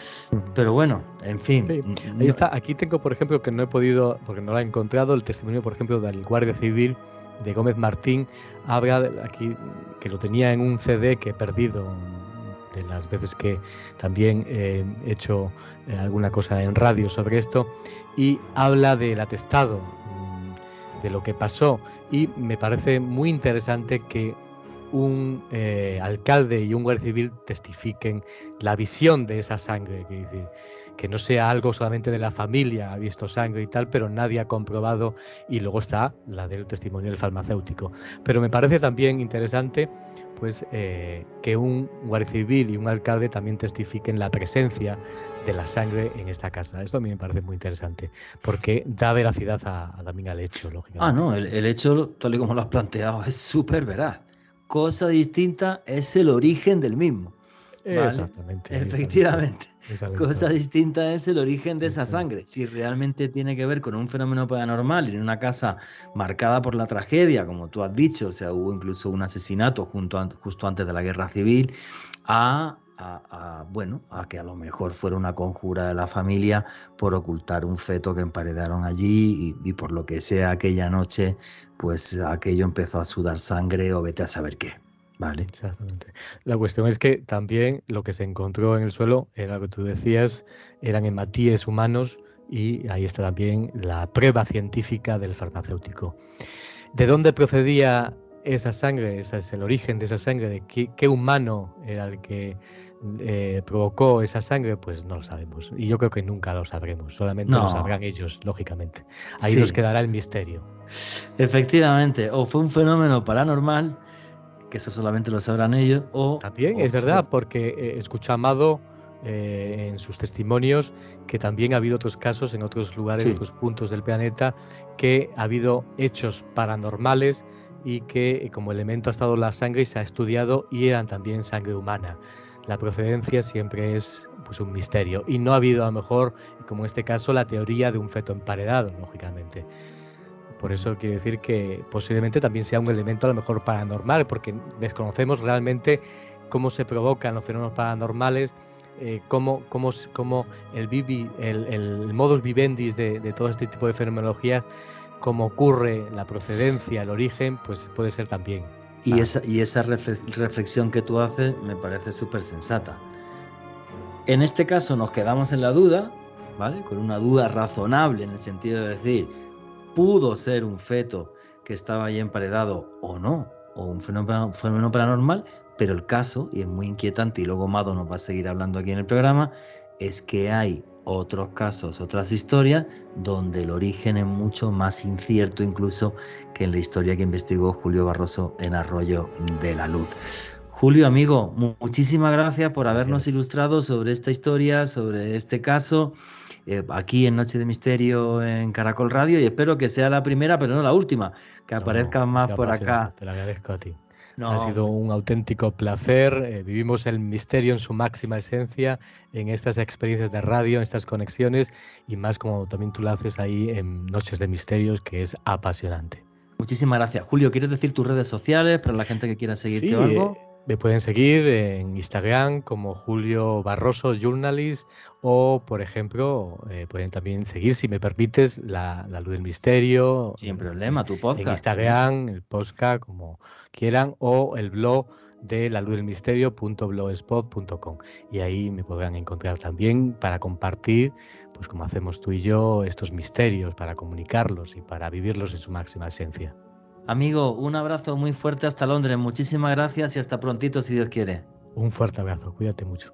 Pero bueno, en fin. Sí, ahí está. Aquí tengo, por ejemplo, que no he podido, porque no lo he encontrado, el testimonio, por ejemplo, del Guardia Civil de Gómez Martín. Habla aquí, que lo tenía en un CD que he perdido de las veces que también he hecho alguna cosa en radio sobre esto, y habla del atestado, de lo que pasó, y me parece muy interesante que un alcalde y un guardia civil testifiquen la visión de esa sangre, que no sea algo solamente de la familia, ha visto sangre y tal, pero nadie ha comprobado, y luego está la del testimonio del farmacéutico. Pero me parece también interesante pues que un guardia civil y un alcalde también testifiquen la presencia de la sangre en esta casa. Esto a mí me parece muy interesante, porque da veracidad también al hecho, lógicamente. No, el hecho, tal y como lo has planteado, es súper veraz. Cosa distinta es el origen del mismo. ¿Vale? Exactamente. Efectivamente. Cosa distinta es el origen de esa sangre. Si realmente tiene que ver con un fenómeno paranormal en una casa marcada por la tragedia, como tú has dicho, o sea, hubo incluso un asesinato justo antes de la Guerra Civil, a que a lo mejor fuera una conjura de la familia por ocultar un feto que emparedaron allí y por lo que sea aquella noche, pues aquello empezó a sudar sangre o vete a saber qué. Vale. Exactamente. La cuestión es que también lo que se encontró en el suelo era lo que tú decías, eran hematíes humanos, y ahí está también la prueba científica del farmacéutico. ¿De dónde procedía esa sangre? Ese es el origen de esa sangre. ¿De qué humano era el que provocó esa sangre? Pues no lo sabemos. Y yo creo que nunca lo sabremos. Solamente lo sabrán ellos, lógicamente. Ahí nos quedará el misterio. Efectivamente. O fue un fenómeno paranormal, que eso solamente lo sabrán ellos, También es verdad, porque escucho a Amado en sus testimonios que también ha habido otros casos en otros lugares, en otros puntos del planeta, que ha habido hechos paranormales y que como elemento ha estado la sangre y se ha estudiado y eran también sangre humana. La procedencia siempre es pues un misterio y no ha habido a lo mejor, como en este caso, la teoría de un feto emparedado, lógicamente. Por eso quiero decir que posiblemente también sea un elemento a lo mejor paranormal, porque desconocemos realmente cómo se provocan los fenómenos paranormales, cómo el modus vivendi de todo este tipo de fenomenologías, cómo ocurre la procedencia, el origen, pues puede ser también. Y esa reflexión que tú haces me parece súper sensata. En este caso nos quedamos en la duda, ¿vale? Con una duda razonable en el sentido de decir, pudo ser un feto que estaba ahí emparedado o no, o un fenómeno paranormal, pero el caso, y es muy inquietante, y luego Mado nos va a seguir hablando aquí en el programa, es que hay otros casos, otras historias, donde el origen es mucho más incierto incluso que en la historia que investigó Julio Barroso en Arroyo de la Luz. Julio, amigo, muchísimas gracias por habernos ilustrado sobre esta historia, sobre este caso, aquí en Noche de Misterio en Caracol Radio, y espero que sea la primera, pero no la última, que aparezcan más por acá. Te lo agradezco a ti. Ha sido un auténtico placer. Vivimos el misterio en su máxima esencia en estas experiencias de radio, en estas conexiones, y más como también tú lo haces ahí en Noches de Misterios, que es apasionante. Muchísimas gracias. Julio, ¿quieres decir tus redes sociales para la gente que quiera seguirte o algo? Me pueden seguir en Instagram como Julio Barroso Journalist, o por ejemplo pueden también seguir, si me permites, la Luz del Misterio. Sin problema, tu podcast. En Instagram, el podcast, como quieran, o el blog de laluzdelmisterio.blogspot.com, y ahí me podrán encontrar también para compartir, pues como hacemos tú y yo, estos misterios, para comunicarlos y para vivirlos en su máxima esencia. Amigo, un abrazo muy fuerte hasta Londres. Muchísimas gracias y hasta prontito, si Dios quiere. Un fuerte abrazo, cuídate mucho.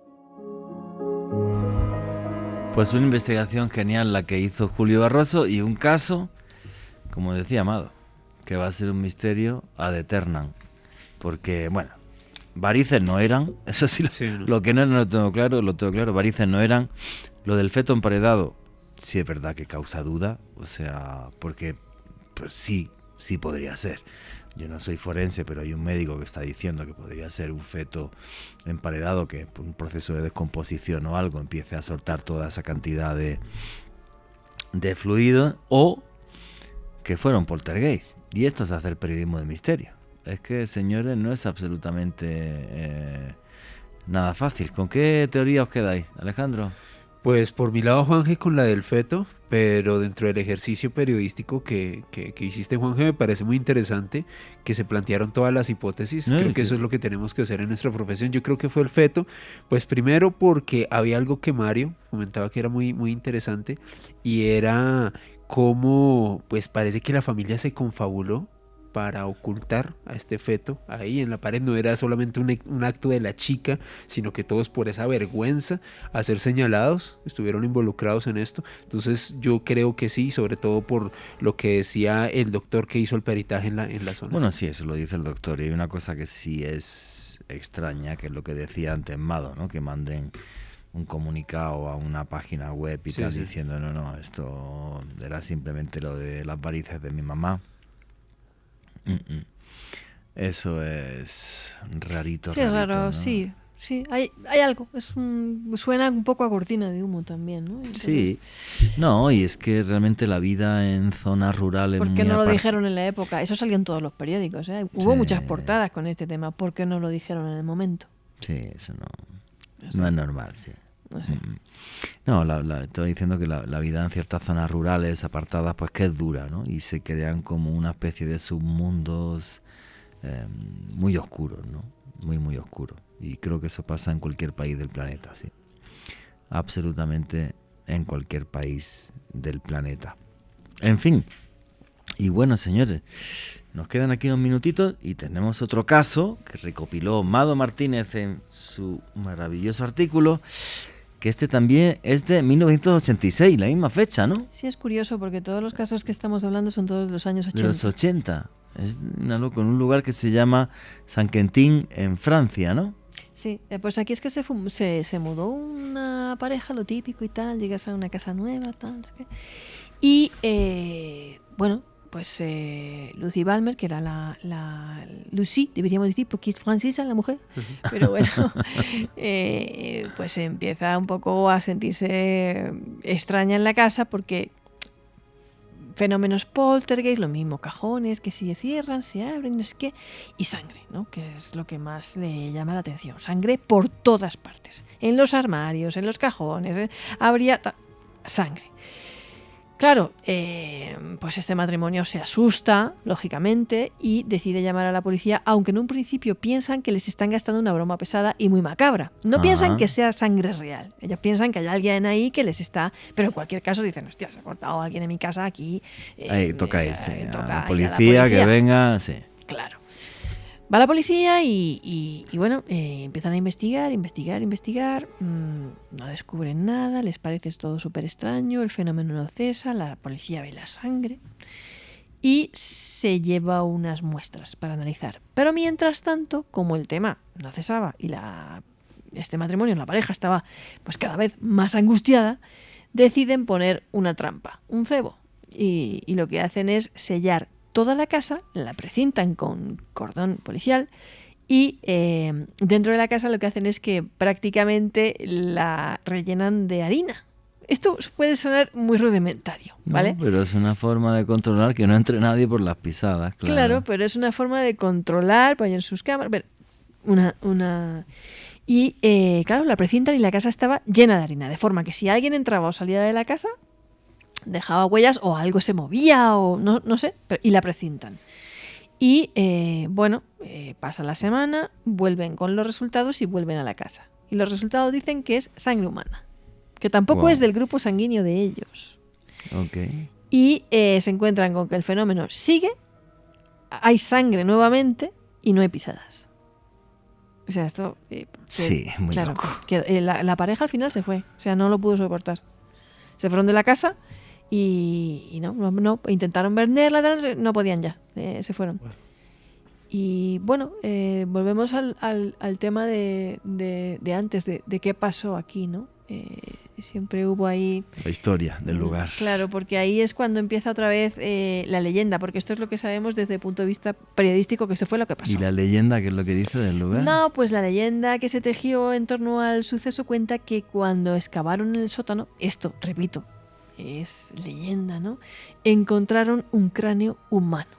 Pues una investigación genial la que hizo Julio Barroso, y un caso, como decía Amado, que va a ser un misterio ad eternam. Porque, bueno, varices no eran, eso sí, lo que no lo tengo claro, varices no eran. Lo del feto emparedado, sí es verdad que causa duda, o sea, porque pues sí podría ser. Yo no soy forense, pero hay un médico que está diciendo que podría ser un feto emparedado, que por un proceso de descomposición o algo empiece a soltar toda esa cantidad de fluido, o que fuera un poltergeist. Y esto es hacer periodismo de misterio. Es que, señores, no es absolutamente nada fácil. ¿Con qué teoría os quedáis, Alejandro? Pues por mi lado, Juanje, con la del feto, pero dentro del ejercicio periodístico que hiciste, Juanje, me parece muy interesante que se plantearon todas las hipótesis. Creo que eso es lo que tenemos que hacer en nuestra profesión. Yo creo que fue el feto, pues primero porque había algo que Mario comentaba que era muy, muy interesante, y era cómo, pues parece que la familia se confabuló para ocultar a este feto ahí en la pared. No era solamente un acto de la chica, sino que todos, por esa vergüenza a ser señalados, estuvieron involucrados en esto. Entonces yo creo que sí, sobre todo por lo que decía el doctor que hizo el peritaje en la zona. Bueno, sí, eso lo dice el doctor, y hay una cosa que sí es extraña, que es lo que decía antes Mado, ¿no? Que manden un comunicado a una página web y tal, diciendo no, esto era simplemente lo de las varices de mi mamá. Eso es rarito. Sí, es raro, ¿no? Sí, hay algo. Suena un poco a cortina de humo también, ¿no? Entonces, sí, no, y es que realmente la vida en zonas rurales. ¿Por qué no lo dijeron en la época? Eso salió en todos los periódicos, ¿eh? Hubo muchas portadas con este tema. ¿Por qué no lo dijeron en el momento? Sí, eso no es normal, sí. No sé. No, estoy diciendo que la vida en ciertas zonas rurales apartadas, pues que es dura, ¿no? Y se crean como una especie de submundos muy oscuros, ¿no? Muy, muy oscuros. Y creo que eso pasa en cualquier país del planeta, sí. Absolutamente en cualquier país del planeta. En fin. Y bueno, señores, nos quedan aquí unos minutitos y tenemos otro caso que recopiló Mado Martínez en su maravilloso artículo, que este también es de 1986, la misma fecha, ¿no? Sí, es curioso porque todos los casos que estamos hablando son todos de los años 80. De los 80. Es en un lugar que se llama Saint-Quentin en Francia, ¿no? Sí, pues aquí es que se mudó una pareja, lo típico y tal, llegas a una casa nueva, tal, no sé qué. Y bueno, pues Lucy Balmer, que era la Lucy, deberíamos decir, porque es francesa la mujer, pero bueno, pues empieza un poco a sentirse extraña en la casa porque fenómenos poltergeist, lo mismo, cajones que se cierran, se abren, no sé qué, y sangre, ¿no? Que es lo que más le llama la atención. Sangre por todas partes, en los armarios, en los cajones, habría sangre. Claro, pues este matrimonio se asusta, lógicamente, y decide llamar a la policía, aunque en un principio piensan que les están gastando una broma pesada y muy macabra. No piensan que sea sangre real. Ellos piensan que hay alguien ahí que les está... Pero en cualquier caso dicen, hostia, se ha cortado alguien en mi casa aquí. Ahí toca irse. Toca a la ir policía que venga, sí. Claro. Va la policía y bueno, empiezan a investigar. No descubren nada, les parece todo súper extraño, el fenómeno no cesa, la policía ve la sangre y se lleva unas muestras para analizar. Pero mientras tanto, como el tema no cesaba y este matrimonio, la pareja, estaba pues cada vez más angustiada, deciden poner una trampa, un cebo. Y lo que hacen es sellar toda la casa, la precintan con cordón policial y dentro de la casa lo que hacen es que prácticamente la rellenan de harina. Esto puede sonar muy rudimentario, ¿vale? No, pero es una forma de controlar que no entre nadie por las pisadas, claro. Claro, pero es una forma de controlar, ponen sus cámaras, y claro, la precintan y la casa estaba llena de harina, de forma que si alguien entraba o salía de la casa dejaba huellas o algo se movía o no sé, y la precintan. Y bueno, pasa la semana, vuelven con los resultados y vuelven a la casa. Y los resultados dicen que es sangre humana, que tampoco es del grupo sanguíneo de ellos. Okay. Y se encuentran con que el fenómeno sigue, hay sangre nuevamente y no hay pisadas. O sea, esto... sí, muy claro, loco. Que, la pareja al final se fue, o sea, no lo pudo soportar. Se fueron de la casa y no intentaron venderla, no podían ya, se fueron. Y bueno, volvemos al tema de antes, de qué pasó aquí, ¿no? Siempre hubo ahí... La historia del lugar. Claro, porque ahí es cuando empieza otra vez la leyenda, porque esto es lo que sabemos desde el punto de vista periodístico, que eso fue lo que pasó. ¿Y la leyenda qué es lo que dice del lugar? No, pues la leyenda que se tejió en torno al suceso cuenta que cuando excavaron en el sótano, esto, repito, es leyenda, ¿no? Encontraron un cráneo humano.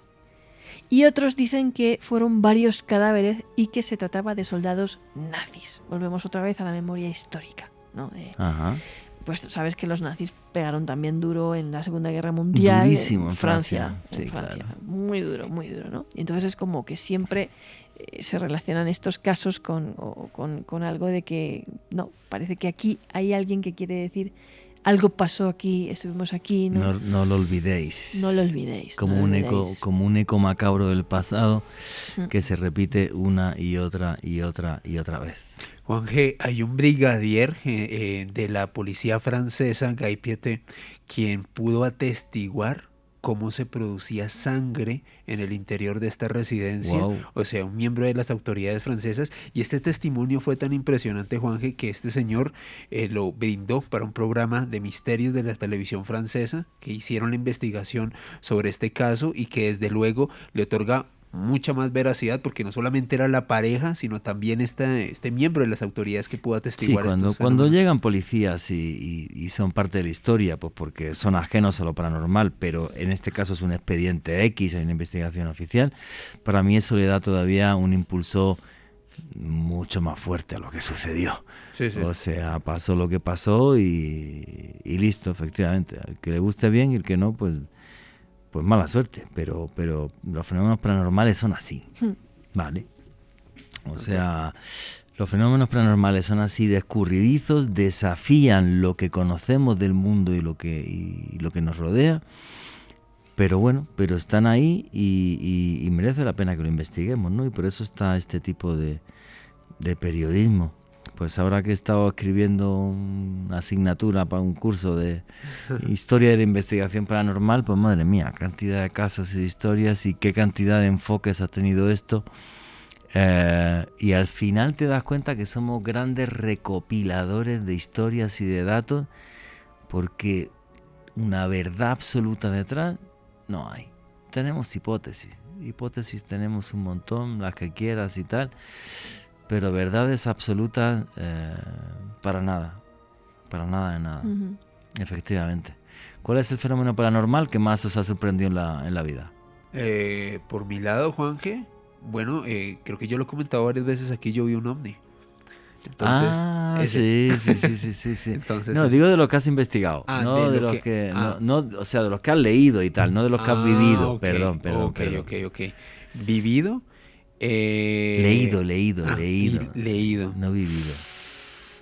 Y otros dicen que fueron varios cadáveres y que se trataba de soldados nazis. Volvemos otra vez a la memoria histórica, ¿no? Ajá. Pues sabes que los nazis pegaron también duro en la Segunda Guerra Mundial. Durísimo en Francia. Sí, en Francia. Claro. Muy duro, ¿no? Y entonces es como que siempre se relacionan estos casos con algo de que, no, parece que aquí hay alguien que quiere decir... Algo pasó aquí, estuvimos aquí. No lo olvidéis. No lo olvidéis. Como un eco macabro del pasado que se repite una y otra vez. Juan G., hay un brigadier de la policía francesa, Guy Pieté, quien pudo atestiguar cómo se producía sangre en el interior de esta residencia, wow. O sea, un miembro de las autoridades francesas, y este testimonio fue tan impresionante, Juanje, que este señor lo brindó para un programa de misterios de la televisión francesa, que hicieron la investigación sobre este caso y que desde luego le otorga mucha más veracidad, porque no solamente era la pareja, sino también este miembro de las autoridades que pudo atestiguar. Sí, cuando llegan policías y son parte de la historia, pues porque son ajenos a lo paranormal, pero en este caso es un expediente X, hay una investigación oficial, para mí eso le da todavía un impulso mucho más fuerte a lo que sucedió. Sí, sí. O sea, pasó lo que pasó y listo, efectivamente. Al que le guste bien y el que no, pues mala suerte, pero los fenómenos paranormales son así, ¿vale? O sea, los fenómenos paranormales son así de escurridizos, desafían lo que conocemos del mundo y lo que nos rodea, Pero bueno, pero están ahí y merece la pena que lo investiguemos, ¿no? Y por eso está este tipo de periodismo. Pues ahora que he estado escribiendo una asignatura para un curso de historia de la investigación paranormal, pues madre mía, cantidad de casos y de historias y qué cantidad de enfoques ha tenido esto. Y al final te das cuenta que somos grandes recopiladores de historias y de datos, porque una verdad absoluta detrás no hay. Tenemos hipótesis tenemos un montón, las que quieras y tal, pero verdades absolutas para nada de nada. Ujú. Efectivamente. ¿Cuál es el fenómeno paranormal que más os ha sorprendido en la vida? Por mi lado, Juanje, bueno, creo que yo lo he comentado varias veces aquí, yo vi un ovni. Entonces, sí. Entonces, no, digo de lo que has investigado, no de los que, o sea, de los que has leído y tal, no de los que has vivido. Ok, Perdón. Ok. Vivido. Leído. Leído. No vivido.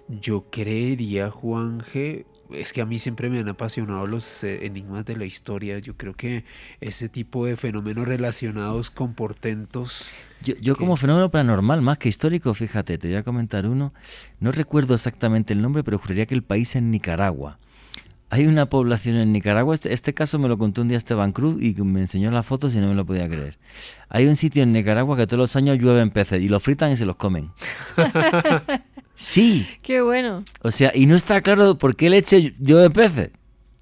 Yo creería, Juanje, es que a mí siempre me han apasionado los enigmas de la historia. Yo creo que ese tipo de fenómenos relacionados con portentos. Yo como fenómeno paranormal, más que histórico, fíjate, te voy a comentar uno. No recuerdo exactamente el nombre, pero juraría que el país es Nicaragua. Hay una población en Nicaragua, este caso me lo contó un día Esteban Cruz y me enseñó las fotos y no me lo podía creer. Hay un sitio en Nicaragua que todos los años llueven peces y los fritan y se los comen. Sí. Qué bueno. O sea, y no está claro por qué leche llueve peces.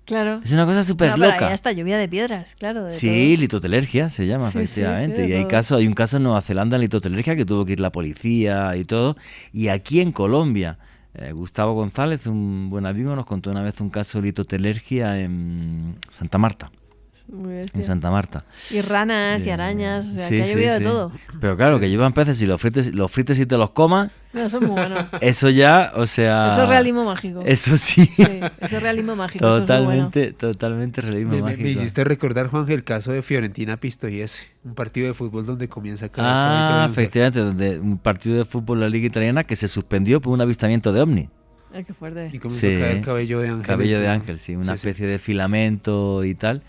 Claro. Es una cosa súper Pero loca. ahí está lluvia de piedras, claro. Sí, litotelergia se llama, Sí, efectivamente. sí, Y hay un caso en Nueva Zelanda en litotelergia que tuvo que ir la policía y todo. Y aquí en Colombia, Gustavo González, un buen amigo, nos contó una vez un caso de litotelergia en Santa Marta. Muy bestia. En Santa Marta. Y ranas y arañas, o sea, Sí, que ha llovido de sí. todo. Pero claro, que llevan peces y los frites y te los comas, No, eso es muy bueno. eso ya, o sea... Eso es realismo mágico. Eso sí. Sí, eso es realismo mágico. Eso es muy bueno. Totalmente realismo mágico. Me hiciste recordar, Juanje, el caso de Fiorentina Pistoiese, un partido de fútbol donde comienza cada cabello de ángel. Efectivamente, donde un partido de fútbol de la Liga Italiana que se suspendió por un avistamiento de ovni. Ay, qué fuerte. Y comenzó a caer cabello de ángel. Cabello de ángel, sí, una especie de filamento y tal,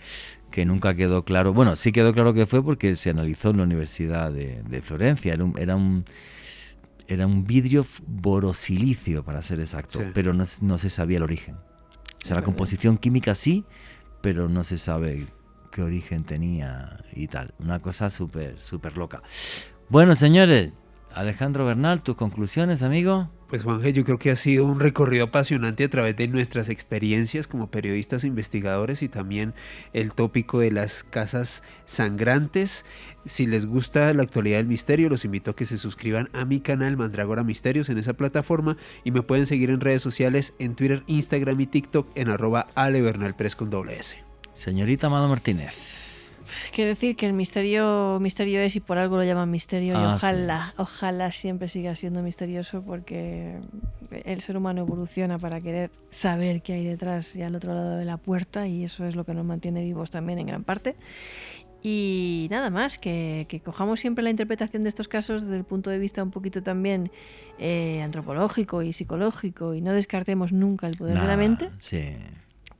que nunca quedó claro. Bueno, sí quedó claro que fue porque se analizó en la Universidad de Florencia. Era un vidrio borosilicio, para ser exacto, pero no se sabía el origen. O sea, la composición química sí, pero no se sabe qué origen tenía y tal. Una cosa súper loca. Bueno, señores, Alejandro Bernal, tus conclusiones, amigo. Pues Juanje, yo creo que ha sido un recorrido apasionante a través de nuestras experiencias como periodistas e investigadores y también el tópico de las casas sangrantes. Si les gusta la actualidad del misterio, los invito a que se suscriban a mi canal Mandrágora Misterios en esa plataforma y me pueden seguir en redes sociales, en Twitter, Instagram y TikTok en @alebernalpress con @. Señorita Amado Martínez. Quiero decir que el misterio es y por algo lo llaman misterio y sí. ojalá siempre siga siendo misterioso porque el ser humano evoluciona para querer saber qué hay detrás y al otro lado de la puerta y eso es lo que nos mantiene vivos también en gran parte. Y nada más, que cojamos siempre la interpretación de estos casos desde el punto de vista un poquito también antropológico y psicológico y no descartemos nunca el poder de la mente. Sí.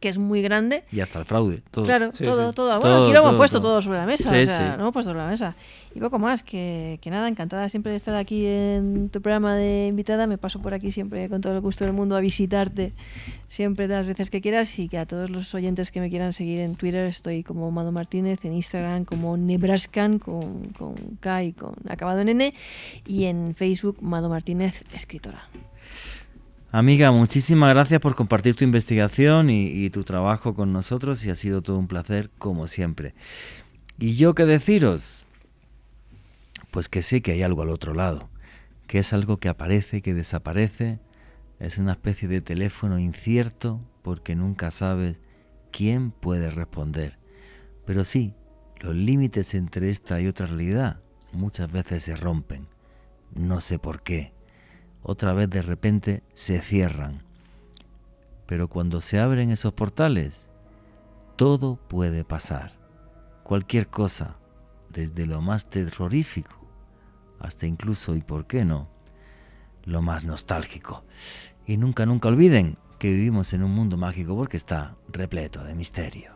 Que es muy grande. Y hasta el fraude. Todo. Claro, Sí, todo. sí. Bueno, aquí lo hemos puesto todo sobre la mesa. Sí, o sea, sí. lo hemos puesto sobre la mesa. Y poco más, que nada, encantada siempre de estar aquí en tu programa de invitada. Me paso por aquí siempre con todo el gusto del mundo a visitarte siempre de las veces que quieras y que a todos los oyentes que me quieran seguir en Twitter estoy como Mado Martínez, en Instagram como Nebraskan con K y con acabado en N y en Facebook Mado Martínez, escritora. Amiga, muchísimas gracias por compartir tu investigación y tu trabajo con nosotros y ha sido todo un placer como siempre. ¿Y yo qué deciros? Pues que sé que hay algo al otro lado, que es algo que aparece, que desaparece, es una especie de teléfono incierto porque nunca sabes quién puede responder. Pero sí, los límites entre esta y otra realidad muchas veces se rompen, no sé por qué. Otra vez de repente se cierran. Pero cuando se abren esos portales, todo puede pasar. Cualquier cosa, desde lo más terrorífico hasta incluso, y por qué no, lo más nostálgico. Y nunca olviden que vivimos en un mundo mágico porque está repleto de misterio.